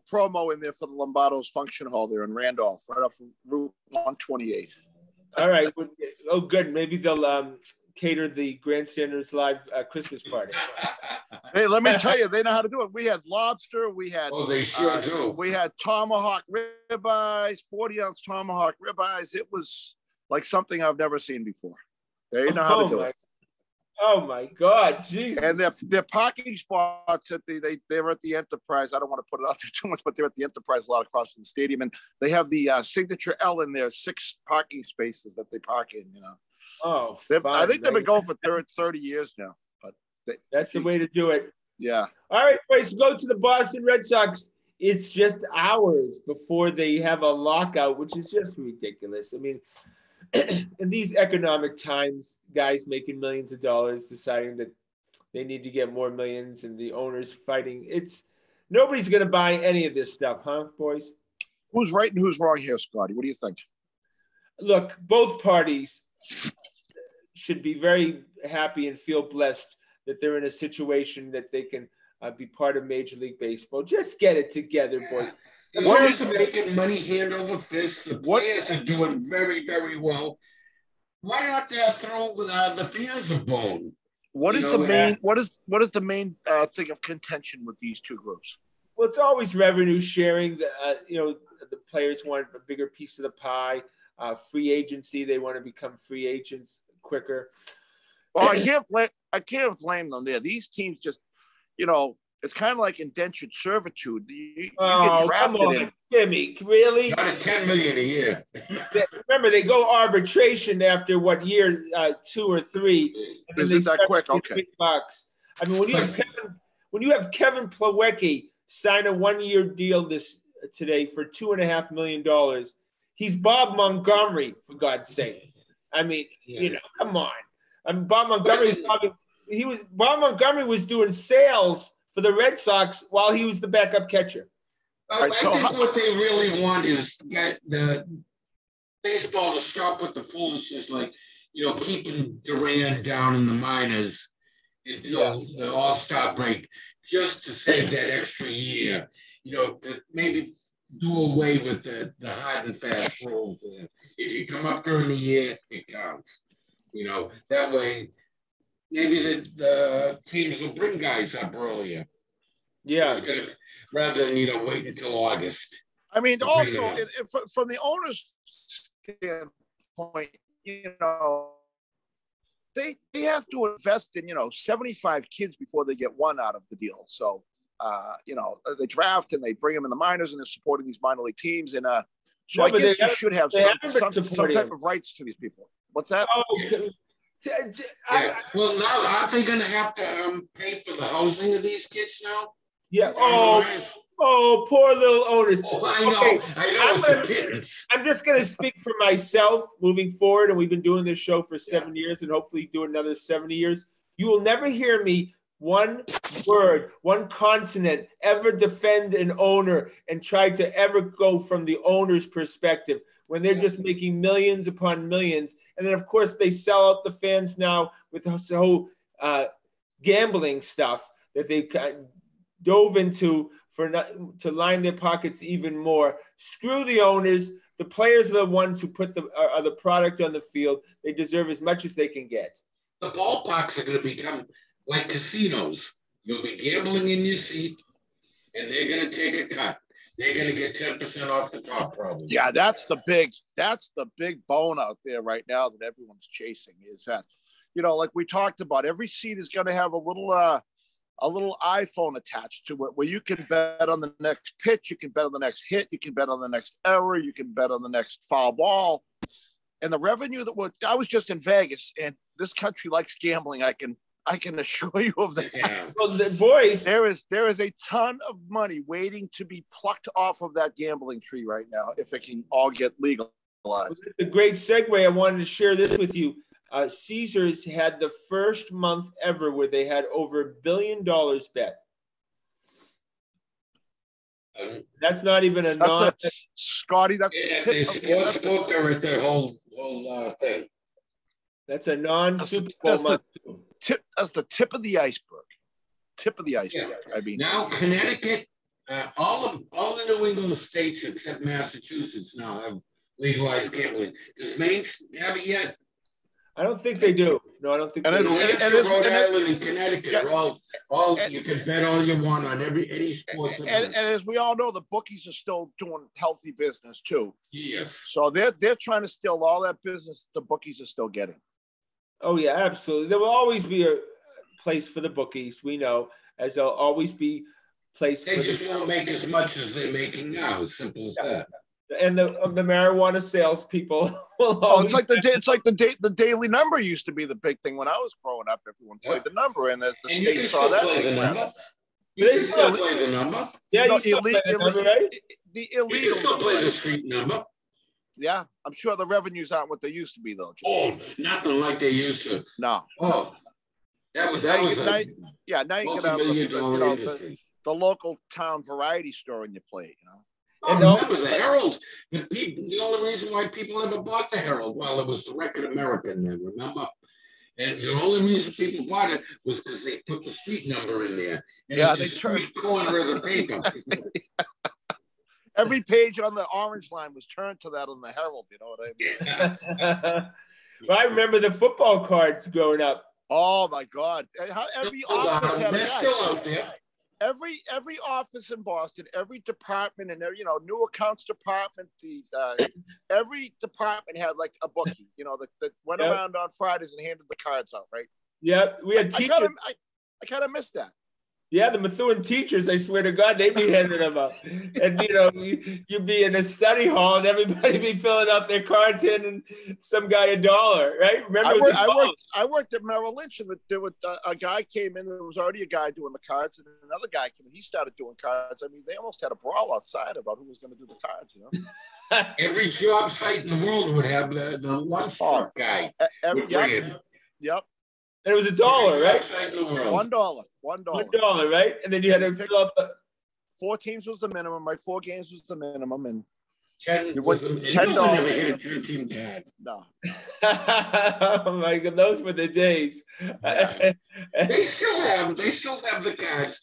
promo in there for the Lombardo's function hall there in Randolph, right off Route 128.
All right. Oh, good. Maybe they'll cater the Grandstanders live Christmas party.
Hey, let me tell you, they know how to do it. We had lobster. We had.
Oh, they sure do.
We had tomahawk ribeyes, 40-ounce tomahawk ribeyes. It was like something I've never seen before. They know how to do it.
Oh my God, Jesus!
And their parking spots at they were at the Enterprise. I don't want to put it out there too much, but they're at the Enterprise a lot across from the stadium, and they have the signature L in there, 6 parking spaces that they park in. You know.
Oh,
I think they've been going for 30 years now. But
that's the way to do it.
Yeah.
All right, boys, go to the Boston Red Sox. It's just hours before they have a lockout, which is just ridiculous. I mean, in these economic times, guys making millions of dollars deciding that they need to get more millions and the owners fighting. Nobody's going to buy any of this stuff, huh, boys?
Who's right and who's wrong here, Scotty? What do you think?
Look, both parties should be very happy and feel blessed that they're in a situation that they can be part of Major League Baseball. Just get it together, boys.
The players are making money hand over fist. The players are doing very, very well. Why not throw the fans a bone?
What is the main thing of contention with these two groups?
Well, it's always revenue sharing. The players want a bigger piece of the pie. Free agency, they want to become free agents quicker.
Well, I can't blame them there. These teams just, it's kind of like indentured servitude. You get drafted
come on, Timmy, really?
Not at $10 million a year.
Remember, they go arbitration after what year, 2 or 3?
Is it that quick? Okay.
Bucks. I mean, when you have Kevin Plawecki sign a 1-year deal today for $2.5 million, he's Bob Montgomery, for God's sake. I mean, come on. I mean, Bob Montgomery was doing sales for the Red Sox while he was the backup catcher.
I think what they really want is get the baseball to stop with the foolishness, like, keeping Duran down in the minors until the All-Star break, just to save that extra year. To maybe do away with the hard and fast rules. If you come up during the year, it counts. That way, maybe the teams will bring guys up earlier.
Yeah.
Rather than, wait until August.
I mean, also, from the owner's standpoint, they have to invest in, 75 kids before they get one out of the deal. So, they draft and they bring them in the minors and they're supporting these minor league teams. And so I guess you should have some type of rights to these people. What's that?
Well, now aren't they going to have to pay for the housing of these kids now?
Yeah. Oh, poor little owners.
Oh, I know.
I'm just going to speak for myself moving forward, and we've been doing this show for 7 years and hopefully do another 70 years. You will never hear me one word, one consonant ever defend an owner and try to ever go from the owner's perspective when they're just making millions upon millions. And then, of course, they sell out the fans now with this whole gambling stuff that they dove into to line their pockets even more. Screw the owners. The players are the ones who put the product on the field. They deserve as much as they can get.
The ballparks are going to become like casinos. You'll be gambling in your seat, and they're going to take a cut. They're going to get 10% off the top, probably.
Yeah, that's the big bone out there right now that everyone's chasing is that, like we talked about, every seat is going to have a little iPhone attached to it where you can bet on the next pitch, you can bet on the next hit, you can bet on the next error, you can bet on the next foul ball. And the revenue I was just in Vegas, and this country likes gambling. I can I can assure you of that.
Yeah.
Well, the boys,
There is a ton of money waiting to be plucked off of that gambling tree right now if it can all get legalized.
a great segue. I wanted to share this with you. Caesars had the first month ever where they had over $1 billion bet. That's not even a
Scotty. That's
they sports book or at their whole thing.
That's a non-Super Bowl month.
That's the tip of the iceberg. Tip of the iceberg.
Yeah.
I mean,
now Connecticut, all the New England states except Massachusetts now have legalized gambling. Does Maine have it yet?
I don't think they do. No, I don't think they do.
Rhode Island and Connecticut are all you can bet all you want on any sports.
And as we all know, the bookies are still doing healthy business too.
Yeah.
So they're trying to steal all that business the bookies are still getting.
Oh yeah, absolutely. There will always be a place for the bookies. We know, as there'll always be place.
They just won't make as much as they're making now. As simple as that.
And the marijuana salespeople will
it's like the daily number used to be the big thing when I was growing up. Everyone played the number, and the state saw that.
You still play the number.
Yeah, you still play the number, right?
The illegal.
You still play the street number.
Yeah, I'm sure the revenues aren't what they used to be, though. Jim.
Oh, nothing like they used to.
No.
Oh, that was
now you get the local town variety store and you play it,
Oh, remember the Herald? The only reason why people ever bought the Herald, well, it was the Record American then, remember? And the only reason people bought it was because they put the street number in there. And they turned the corner of the paper.
Every page on the orange line was turned to that on the Herald. You know what I mean?
Well, I remember the football cards growing up.
Oh my God! Every office had a guy.
Still out there.
Every office in Boston, every department, and new accounts department, every department had like a bookie, that went around on Fridays and handed the cards out, right?
Yep, we had teachers.
I kind of missed that.
Yeah, the Methuen teachers, I swear to God, they'd be handing them out. And, you'd be in a study hall and everybody be filling out their cards handing some guy $1, right? Remember,
I worked at Merrill Lynch, and there was a guy came in, there was already a guy doing the cards, and another guy came in, he started doing cards. I mean, they almost had a brawl outside about who was going to do the cards,
Every job site in the world would have the lunch guy.
Yep.
And it was $1, right?
$1.
$1, right? And then you had to fill up.
4 teams was the minimum, right? 4 games was the minimum, and
$10.
No.
Oh my God, those were the days.
Yeah. They still have the cards.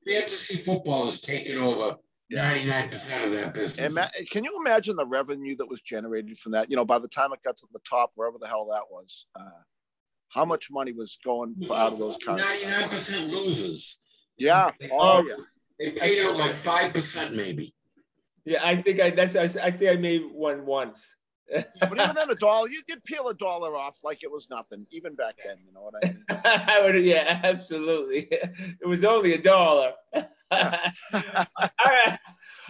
They have to see footballers taking over 99% of that business.
And can you imagine the revenue that was generated from that? By the time it got to the top, wherever the hell that was. How much money was going out of those cards?
99% losers.
Yeah.
They paid out like 5% maybe.
Yeah, I think I made one once.
But even then, $1, you'd peel $1 off like it was nothing, even back then. You know what I mean?
Yeah, absolutely. It was only $1. All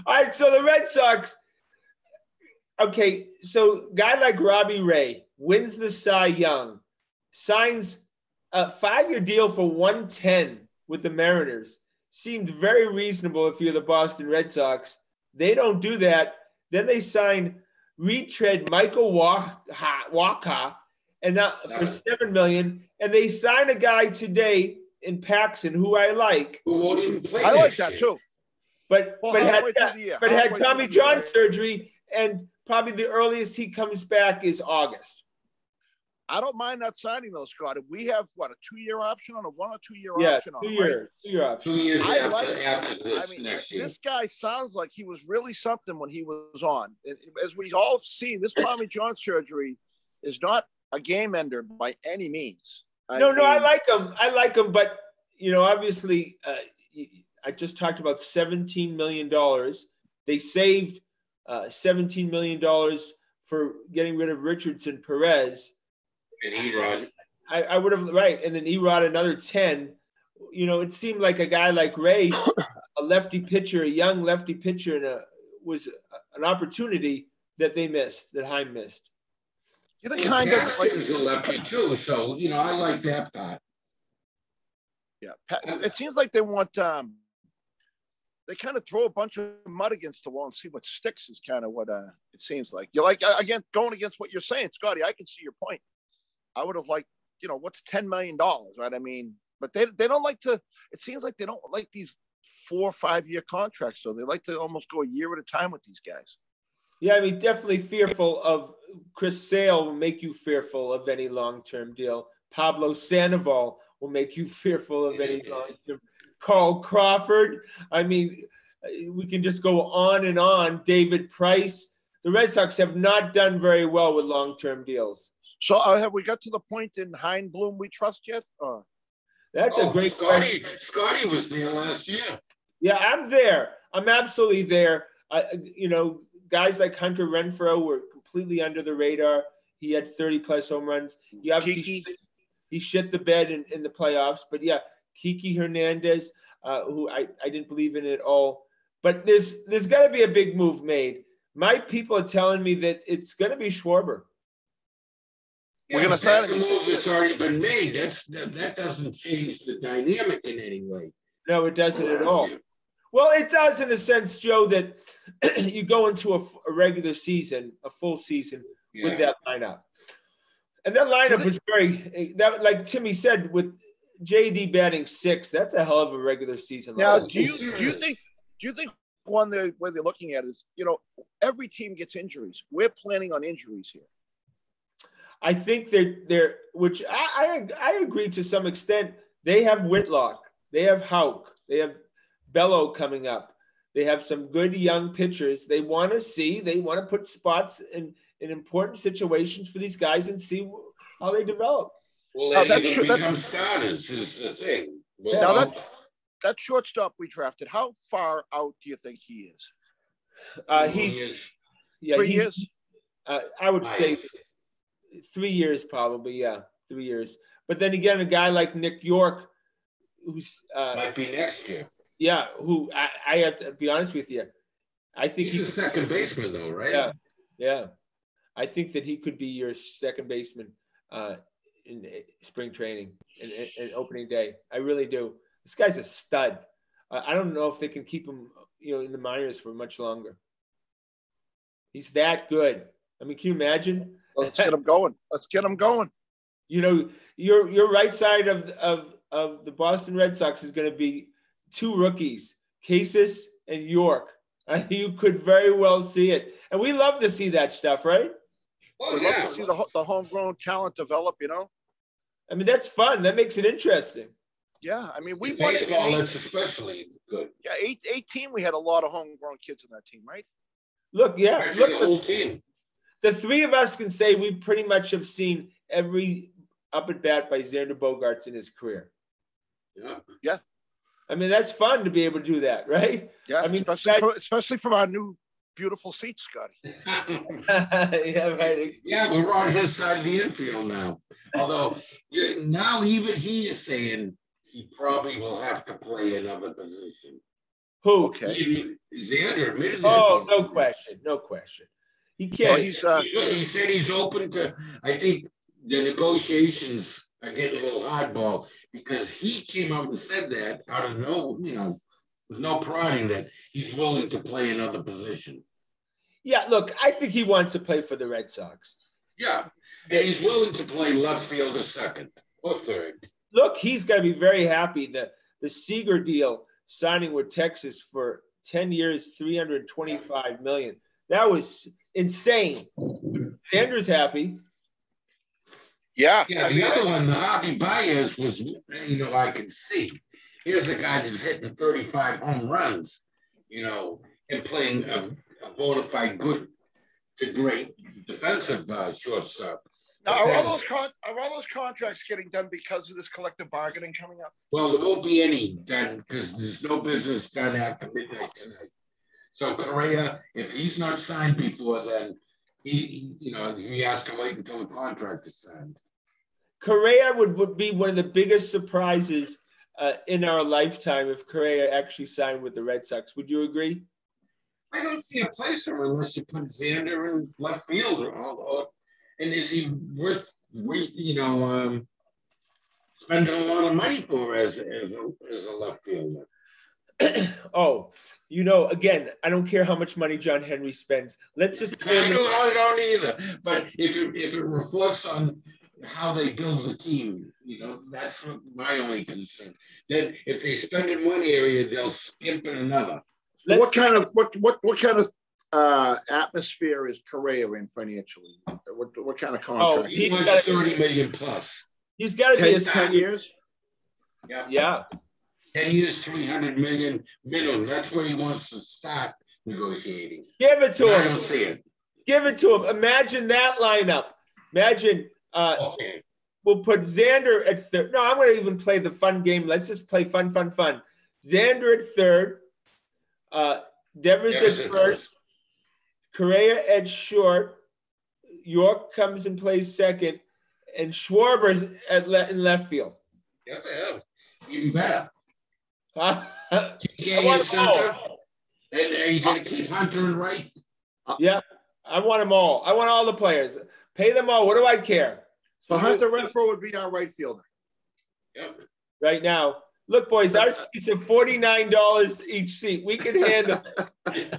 right. So the Red Sox. Okay, so guy like Robbie Ray wins the Cy Young. Signs a 5-year deal for $110 with the Mariners. Seemed very reasonable if you're the Boston Red Sox. They don't do that. Then they sign retread Michael Walker and not for $7 million. And they sign a guy today in Paxson who I like.
Who won't even play.
I like that too.
But had Tommy John surgery, and probably the earliest he comes back is August.
I don't mind not signing those, Scott. We have a 2-year option on a 1 or 2 year option on
2 years.
Right?
2 year option.
2 years
I
after this.
I mean, this guy sounds like he was really something when he was on. As we all seen, this Tommy John surgery is not a game ender by any means.
I like him, but obviously, I just talked about $17 million. They saved $17 million for getting rid of Richardson Perez.
And Erod.
I would have, right. And then Erod another 10. It seemed like a guy like Ray, a lefty pitcher, a young lefty pitcher, and was an opportunity that they missed, that Heim missed.
You think Heim doesn't like
a lefty too, so I like that part.
Yeah, it seems like they want. They kind of throw a bunch of mud against the wall and see what sticks. Is kind of what it seems like. You're like again going against what you're saying, Scotty. I can see your point. I would have liked, what's $10 million, right? I mean, but they don't like to. It seems like they don't like these 4 or 5 year contracts, so they like to almost go a year at a time with these guys.
Yeah, I mean, definitely fearful of Chris Sale will make you fearful of any long-term deal. Pablo Sandoval will make you fearful of any long-term. Carl Crawford. I mean, we can just go on and on. David Price. The Red Sox have not done very well with long-term deals.
So have we got to the point in Heinblum we trust yet?
That's a great question.
Scotty was there last year.
Yeah, I'm there. I'm absolutely there. Guys like Hunter Renfroe were completely under the radar. He had 30-plus home runs. He shit the bed in the playoffs. But, yeah, Kiki Hernandez, who I didn't believe in at all. But there's got to be a big move made. My people are telling me that it's going to be Schwarber.
We're going to sign him. The move that's already been made. That doesn't change the dynamic in any way.
No, it doesn't at all. Well, it does in the sense, Joe, that you go into a regular season, a full season with that lineup. And that lineup was like Timmy said, with JD batting 6th, that's a hell of a regular season.
Now, do you think one way they're looking at is, every team gets injuries. We're planning on injuries here.
I think they're which I agree to some extent. They have Whitlock, they have Houck, they have Bello coming up. They have some good young pitchers. They want to put spots in important situations for these guys and see how they develop.
Well, they become starters is the thing.
Well, now that shortstop we drafted, how far out do you think he is? 3 years.
I would say 3 years, probably. Yeah, 3 years. But then again, a guy like Nick York, who's
might be next year.
Yeah, who I have to be honest with you, I think
he's a second baseman though, right?
Yeah. I think that he could be your second baseman in spring training and opening day. I really do. This guy's a stud. I don't know if they can keep him, in the minors for much longer. He's that good. I mean, can you imagine?
Let's get him going.
Your right side of the Boston Red Sox is going to be 2 rookies, Casas and York. You could very well see it. And we love to see that stuff, right?
We'd love to see the homegrown talent develop,
I mean, that's fun. That makes it interesting.
Yeah, I mean, we
won it. That's especially good.
Yeah, 18, we had a lot of homegrown kids in that team, right?
Look,
the whole team.
The 3 of us can say we pretty much have seen every up at bat by Xander Bogaerts in his career.
Yeah.
I mean, that's fun to be able to do that, right?
Yeah, I mean, especially from our new beautiful seats, Scotty.
Yeah, right.
Yeah, we're on his side of the infield now. Although now even he is saying he probably will have to play another position.
Who?
Okay. Xander admitted.
Oh, no question. He can't.
He said he's open to. I think the negotiations are getting a little hardball because he came out and said that out of with no prodding that he's willing to play another position.
Yeah, look, I think he wants to play for the Red Sox.
Yeah, and he's willing to play left field or second or third.
Look, he's going to be very happy that the Seager deal signing with Texas for 10 years, $325 million. That was insane. Xander's happy.
Yeah, the other one, the Javi Baez was, I can see. Here's a guy that's hitting 35 home runs, and playing a bona fide good to great defensive shortstop.
Now, are all those contracts getting done because of this collective bargaining coming up?
Well, there won't be any done because there's no business done after midnight tonight. So Correa, if he's not signed before then, he has to wait until the contract is signed.
Correa would be one of the biggest surprises in our lifetime if Correa actually signed with the Red Sox. Would you agree?
I don't see a place for him unless you put Xander in left field and is he worth spending a lot of money for as a left fielder.
Oh, again, I don't care how much money John Henry spends. Let's just
I don't either. But if it reflects on how they build the team, that's my only concern. That if they spend in one area, they'll skimp in another.
What kind of atmosphere is Correa in financially? What kind of contract?
He wants $30 million plus.
He's got to be
10 years.
Yeah.
10 years, $300 million minimum. That's where he wants to start negotiating.
Give it to him.
I don't see it.
Give it to him. Imagine that lineup. Imagine we'll put Xander at third. No, I'm going to even play the fun game. Let's just play fun. Xander at third. Devers at first. Correa at short. York comes and plays second. And Schwarber's in left field.
Yeah, even better.
I
want them all. And are you going to keep Hunter and right?
Yeah, I want them all. I want all the players. Pay them all. What do I care?
So Hunter Renfroe would be our right fielder.
Yep.
Right now. Look, boys, our seats are $49 each seat. We can handle it.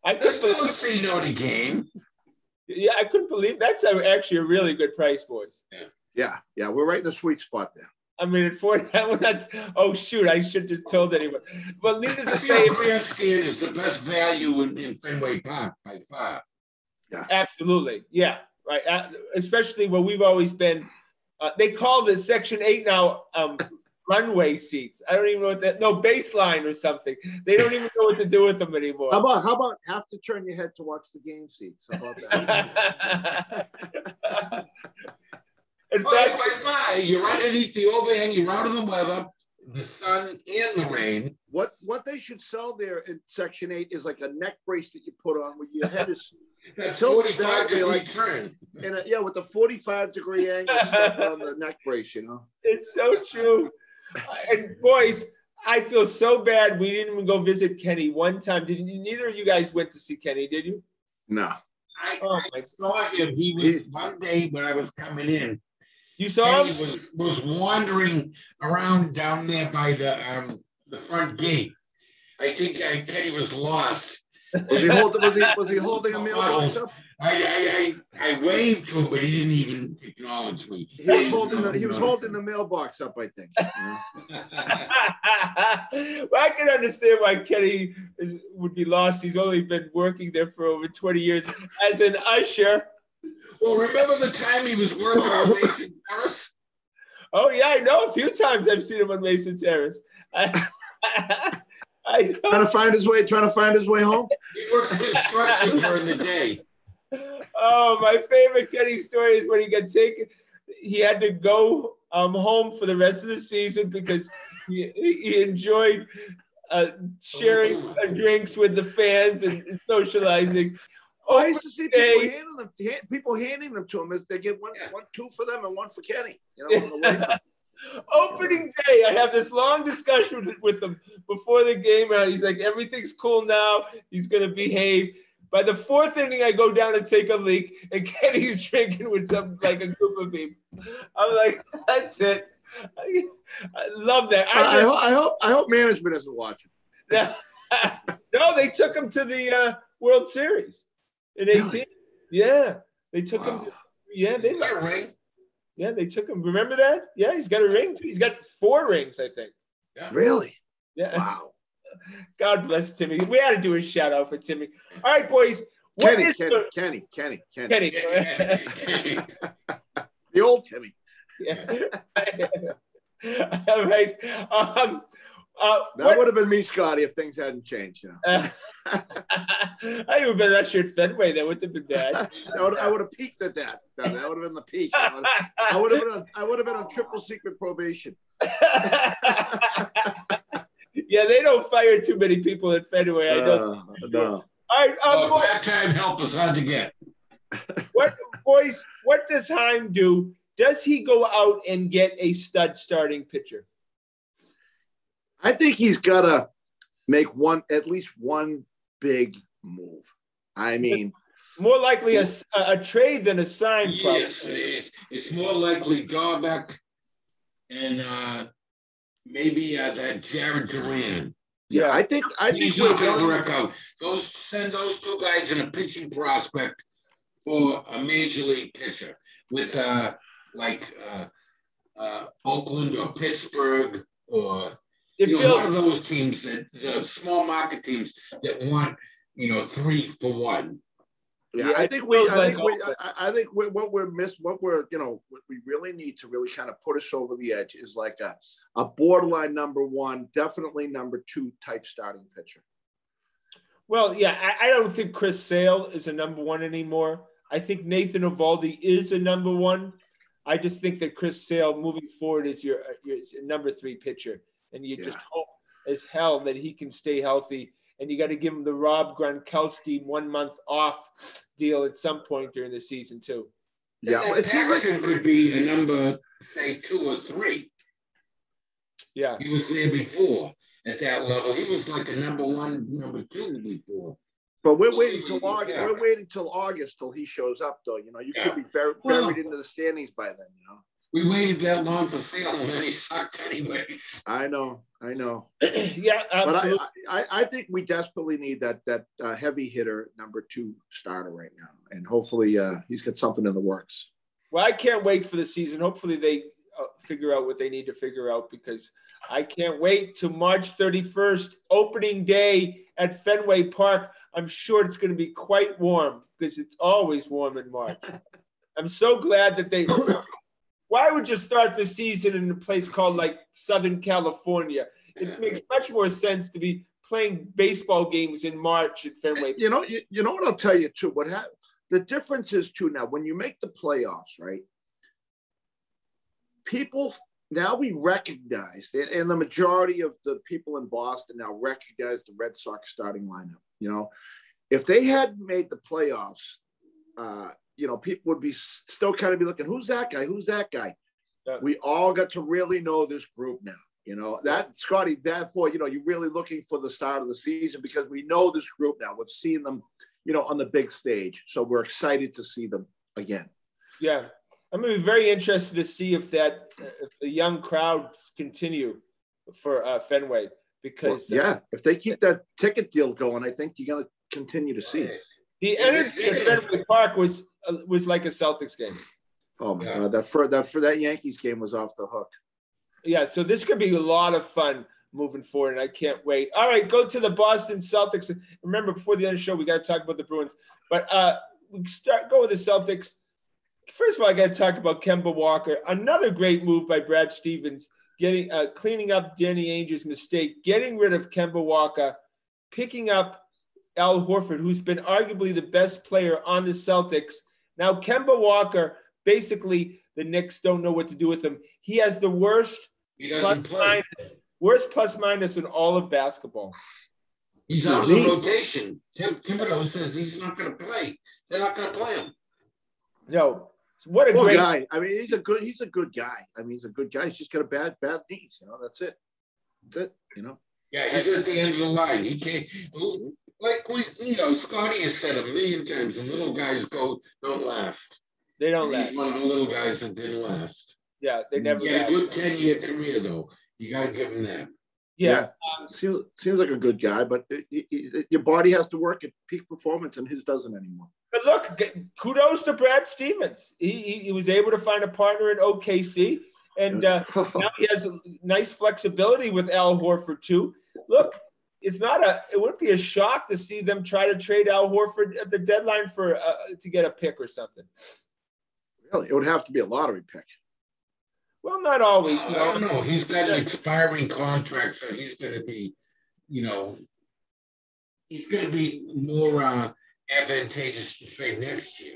I couldn't
see no to game.
Yeah, I couldn't believe that's actually a really good price, boys.
Yeah. We're right in the sweet spot there.
I mean, at 40, oh shoot, I should have told anyone. But needless to say,
Grandstanders is the best value in Fenway Park by far.
Yeah,
absolutely. Yeah, right. Especially where we've always been. They call this Section 8 now runway seats. I don't even know what that. No, baseline or something. They don't even know what to do with them anymore.
How about have to turn your head to watch the game seats? How about that?
In fact, you're underneath the overhang, you're out of the weather, the sun and the rain.
What they should sell there in Section 8 is like a neck brace that you put on where your head is tilted down, like turn. And with the 45-degree angle stuff on the neck brace,
It's so true. And boys, I feel so bad we didn't even go visit Kenny one time. Neither of you guys went to see Kenny, did you?
No.
I saw him. He was one day when I was coming in.
You saw him?
He was wandering around down there by the front gate. I think Kenny was lost.
Was he holding a mailbox up?
I waved to him, but he didn't even acknowledge me.
He was holding the mailbox up, I think.
Well, I can understand why Kenny would be lost. He's only been working there for over 20 years as an usher.
Well, remember the time he was working on Mason Terrace?
Oh, yeah, I know. A few times I've seen him on Mason Terrace. I know.
Trying to find his way home?
He worked construction during the day.
Oh, my favorite Kenny story is when he got taken. He had to go home for the rest of the season because he enjoyed sharing drinks with the fans and socializing.
Oh, I used to see people handing them to him as they get one, two for them and one for Kenny. On the way.
Opening day, I have this long discussion with him before the game. He's like, everything's cool now. He's going to behave. By the fourth inning, I go down and take a leak, and Kenny's drinking with a group of people. I'm like, that's it. I love that.
I hope management isn't watching.
No, they took him to the World Series in 18. Really? Yeah, they took him. They got a ring. Yeah, they took him. Remember that? Yeah, he's got a ring too. He's got 4 rings, I think.
Yeah. Really?
Yeah.
Wow.
God bless Timmy. We had to do a shout out for Timmy. All right, boys.
Kenny. The old Timmy.
Yeah. All right.
That would have been me, Scotty, if things hadn't changed.
I would have been usher at Fenway. That would have been bad.
I would have peaked at that. That would have been the peak. I would have been on triple secret probation.
Yeah, they don't fire too many people at Fenway. I know.
No.
All right.
That time help was hard to get.
What does Heim do? Does he go out and get a stud starting pitcher?
I think he's got to make at least one big move. I mean,
More likely a trade than a sign.
Yes, it's more likely Garbeck and maybe that Jared Duran.
Yeah, I think
he's not going to work out. Send those two guys in a pitching prospect for a major league pitcher with Oakland or Pittsburgh or one of those teams that small market teams that want 3 for 1.
Yeah, I think what we really need to really kind of put us over the edge is like a borderline number 1, definitely number 2 type starting pitcher.
Well, yeah, I don't think Chris Sale is a number 1 anymore. I think Nathan Eovaldi is a number 1. I just think that Chris Sale moving forward is your number 3 pitcher, and you just hope as hell that he can stay healthy. And you got to give him the Rob Gronkowski 1 month off deal at some point during the season too.
Yeah, it seems like it could be a number, say 2 or 3.
Yeah,
he was there before at that level. He was like a number 1, number 2 before.
But we're waiting till August. We're waiting till August till he shows up, though. You could be buried into the standings by then.
We waited that long for Sale, and then he sucked anyways.
I know.
Yeah, absolutely.
But I think we desperately need that heavy hitter number 2 starter right now, and hopefully he's got something in the works.
Well, I can't wait for the season. Hopefully they figure out what they need to figure out, because I can't wait till March 31st, opening day at Fenway Park. I'm sure it's going to be quite warm, because it's always warm in March. I'm so glad that they. Why would you start the season in a place called like Southern California? It makes much more sense to be playing baseball games in March at Fenway.
You know what I'll tell you too. The difference is too now when you make the playoffs, right? People now we recognize, and the majority of the people in Boston now recognize the Red Sox starting lineup. If they hadn't made the playoffs, people would be still kind of be looking, who's that guy? Who's that guy? Yeah. We all got to really know this group now. Scotty, therefore, you're really looking for the start of the season because we know this group now. We've seen them, on the big stage. So we're excited to see them again.
Yeah. I'm going to be very interested to see if the young crowds continue for Fenway because
if they keep that ticket deal going, I think you're going to continue to see it.
The energy at Fenway Park was like a Celtics game.
Oh my God, that Yankees game was off the hook.
Yeah, so this could be a lot of fun moving forward, and I can't wait. All right, go to the Boston Celtics. Remember, before the end of the show, we got to talk about the Bruins. But we go with the Celtics. First of all, I got to talk about Kemba Walker. Another great move by Brad Stevens, cleaning up Danny Ainge's mistake, getting rid of Kemba Walker, picking up Al Horford, who's been arguably the best player on the Celtics. Now, Kemba Walker, basically, the Knicks don't know what to do with him. He has the worst plus minus in all of basketball.
He's out of the rotation. Thibodeau says he's not going to play. They're not going to play him.
No. What a great
guy. I mean, he's a good guy. He's a good guy. He's just got a bad knees. That's it.
Yeah, he's at the end of the line. He can't. Like Scotty has said a million times, the little guys don't last.
They don't last.
He's one of the little guys that didn't last.
Yeah, they never.
Yeah, a good 10-year career though. You gotta give him that.
Yeah,
seems like a good guy, but your body has to work at peak performance, and his doesn't anymore.
But look, kudos to Brad Stevens. He was able to find a partner in OKC, and now he has nice flexibility with Al Horford too. Look, it wouldn't be a shock to see them try to trade Al Horford at the deadline to get a pick or something.
Really, it would have to be a lottery pick.
Well, not always.
I don't know. He's got an expiring contract, so he's going to be, he's going to be more advantageous to trade next year.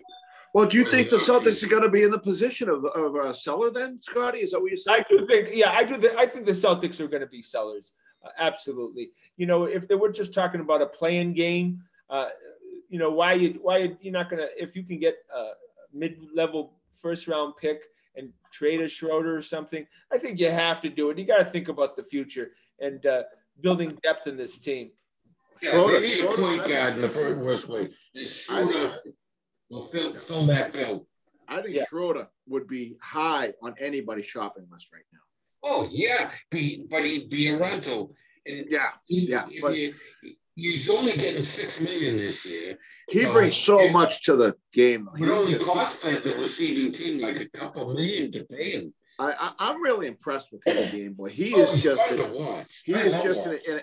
Well, do you think the Celtics are going to be in the position of a seller then, Scotty? Is that what you're saying?
I do think. Yeah, I do. I think the Celtics are going to be sellers. Absolutely. If they were just talking about a play-in game, why you're not going to, if you can get a mid-level first-round pick and trade a Schroeder or something, I think you have to do it. You got to think about the future and building depth in this team.
Yeah, they need a point guard in the worst way. will fill that bill.
I think Schroeder would be high on anybody's shopping list right now.
Oh yeah, but he'd be a rental. And he's only getting $6 million this year.
He brings so much to the game.
It only costs the receiving team like a couple million to pay him.
I'm really impressed with his game, boy. He is just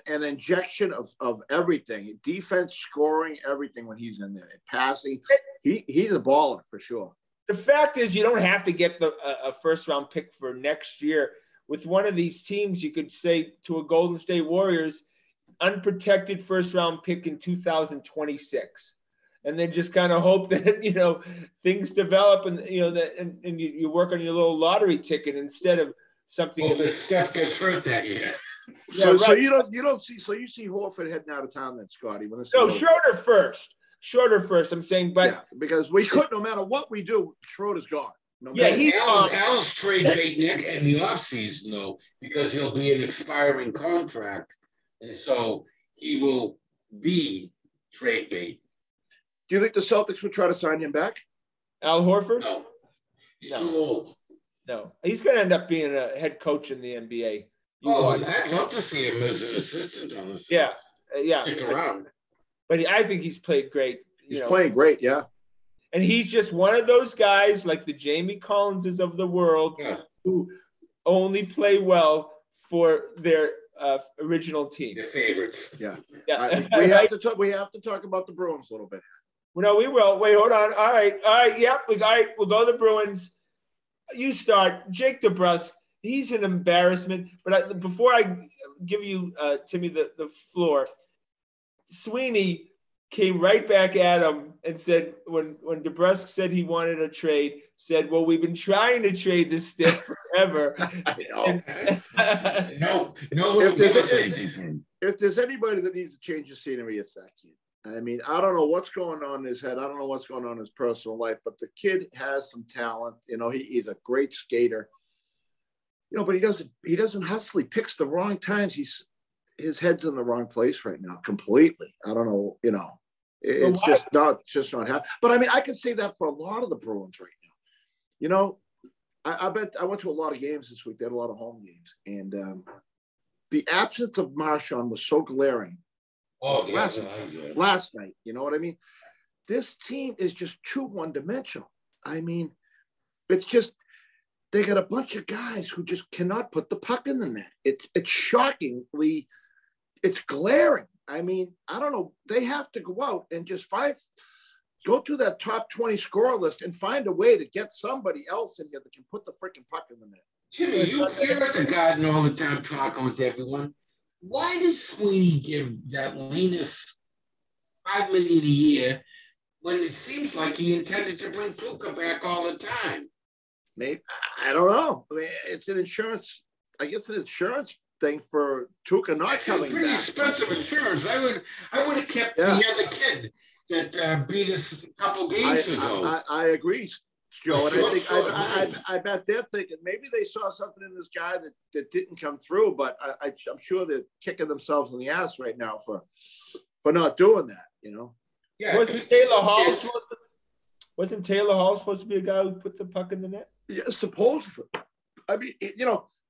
an injection of everything. Defense, scoring, everything when he's in there. And passing. He's a baller for sure.
The fact is you don't have to get a first-round pick for next year. With one of these teams, you could say to a Golden State Warriors, unprotected first-round pick in 2026. And then just kind of hope that, things develop and, and you work on your little lottery ticket instead of something.
Well, Steph gets hurt that year.
So you see Horford heading out of town then, Scotty.
Schroeder first. I'm saying, but
because we could, no matter what we do, Schroeder's gone.
He's Al's trade bait Nick in the offseason though, because he'll be an expiring contract, and so he will be trade bait.
Do you think the Celtics would try to sign him back?
Al Horford?
No. He's too old.
No. He's going to end up being a head coach in the NBA.
I'd love to see him as an assistant on the
Celtics. Yeah.
Stick around.
But I think he's played great.
He's playing great, yeah.
And he's just one of those guys like the Jamie Collinses of the world who only play well for their original team.
Their favorites.
Yeah. We have to talk about the Bruins a little bit.
No, we will. Wait, hold on. All right. Yep. We'll go to the Bruins. You start. Jake DeBrusk. He's an embarrassment. But before I give you, Timmy, the floor, Sweeney came right back at him and said, when DeBrusk said he wanted a trade, said, well, we've been trying to trade this stiff forever.
No.
If there's anybody that needs to change the scenery, it's that kid. I mean, I don't know what's going on in his head. I don't know what's going on in his personal life, but the kid has some talent. He's a great skater. But he doesn't hustle. He picks the wrong times. His head's in the wrong place right now, completely. I don't know, it's just not happening. But I mean, I could say that for a lot of the Bruins right now. I bet I went to a lot of games this week. They had a lot of home games, and the absence of Marchand was so glaring. Last night, you know what I mean? This team is just too one-dimensional. I mean, it's just they got a bunch of guys who just cannot put the puck in the net. It's shockingly, it's glaring. I mean, I don't know. They have to go out and just go to that top 20 scorer list and find a way to get somebody else in here that can put the freaking puck in the net.
Jimmy, you're at the garden all the time talking with everyone. Why does Sweeney give that Linus $5 million a year when it seems like he intended to bring Tuukka back all the time?
Maybe, I don't know. I mean, it's an insurance. I guess an insurance thing for Tuukka not coming
pretty
back.
Expensive insurance. I would have kept the other kid that beat us a couple games ago.
I agree, Joe. And I bet they're thinking maybe they saw something in this guy that didn't come through. But I'm sure they're kicking themselves in the ass right now for not doing that.
Yeah.
Wasn't Taylor Hall supposed to be a guy who put the puck in the net?
Yeah, supposedly. I mean,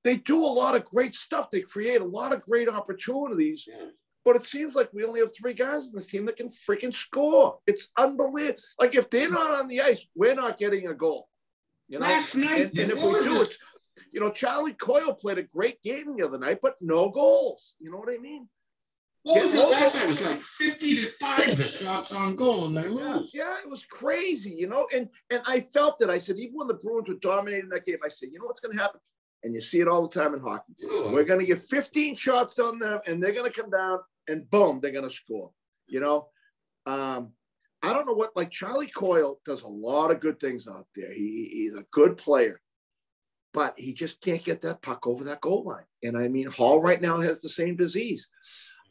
they do a lot of great stuff. They create a lot of great opportunities. Yeah. But it seems like we only have 3 guys on the team that can freaking score. It's unbelievable. Like, if they're not on the ice, we're not getting a goal.
Last night,
and if we do it, Charlie Coyle played a great game the other night, but no goals. You know what I mean?
What was it last night? It was like 50-5 the shots on goal, and they lose.
Yeah, it was crazy, and I felt it. I said, even when the Bruins were dominating that game, I said, you know what's going to happen? And you see it all the time in hockey. Yeah. We're going to get 15 shots on them, and they're going to come down, and boom, they're going to score. I don't know what, like Charlie Coyle does a lot of good things out there. He's a good player, but he just can't get that puck over that goal line. And I mean, Hall right now has the same disease.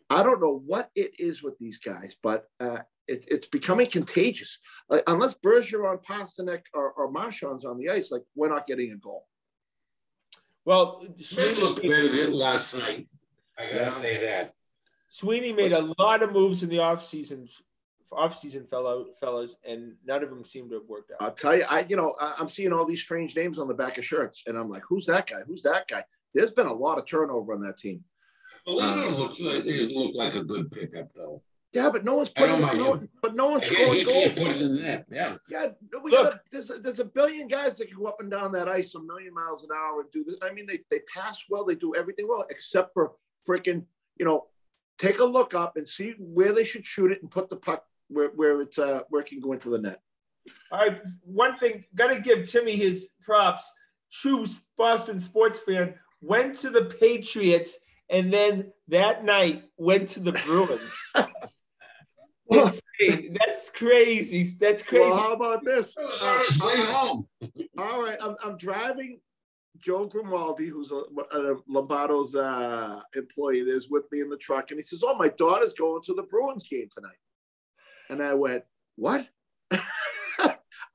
I don't know what it is with these guys, but it's becoming contagious. Unless Bergeron, Pasternak, or Marchand's on the ice, we're not getting a goal.
Well,
Sweeney looked better than last night. I gotta say that.
Sweeney made a lot of moves in the offseason off-season fellas, and none of them seem to have worked out.
I'll tell you, I'm seeing all these strange names on the back of shirts, and I'm like, who's that guy? Who's that guy? There's been a lot of turnover on that team.
Well, they look like a good pickup, though.
Yeah, but no one's putting no one's scoring goals.
Put it in there. Yeah.
Yeah, there's a billion guys that can go up and down that ice a million miles an hour and do this. I mean, they pass well, they do everything well, except for freaking, take a look up and see where they should shoot it and put the puck where it can go into the net.
All right, one thing, got to give Timmy his props. True Boston sports fan, went to the Patriots, and then that night went to the Bruins. That's crazy. That's crazy.
Well, how about this?
Home.
All right, I'm driving Joe Grimaldi, who's a Lombardo's employee, is with me in the truck, and he says, "Oh, my daughter's going to the Bruins game tonight." And I went, "What?"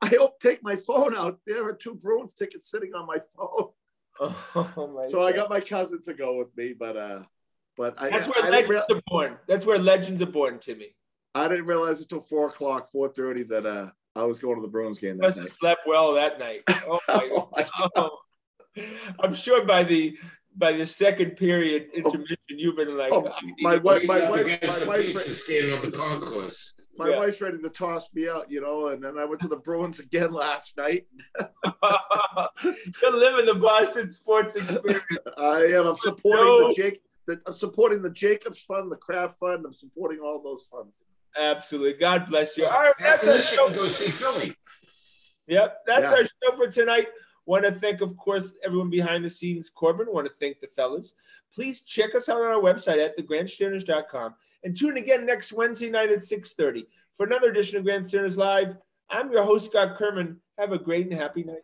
I take my phone out. There are 2 Bruins tickets sitting on my phone. So I got my cousin to go with me, but
that's where legends are born. That's where legends are born, Timmy.
I didn't realize until 4:30 that I was going to the Bruins game.
Must have slept well that night. Oh my God. I'm sure by the second period intermission, you've been like,
my wife's ready to toss me out, and then I went to the Bruins again last night.
You're living the Boston sports experience.
I am. I'm supporting I'm supporting the Jacobs Fund, the Kraft Fund. I'm supporting all those funds.
Absolutely. God bless you. All right, that's our show.
Go see Philly.
Yep, that's our show for tonight. Want to thank, of course, everyone behind the scenes. Corbin, want to thank the fellas. Please check us out on our website at thegrandstanders.com and tune again next Wednesday night at 6:30 for another edition of Grandstanders Live. I'm your host, Scott Kerman. Have a great and happy night.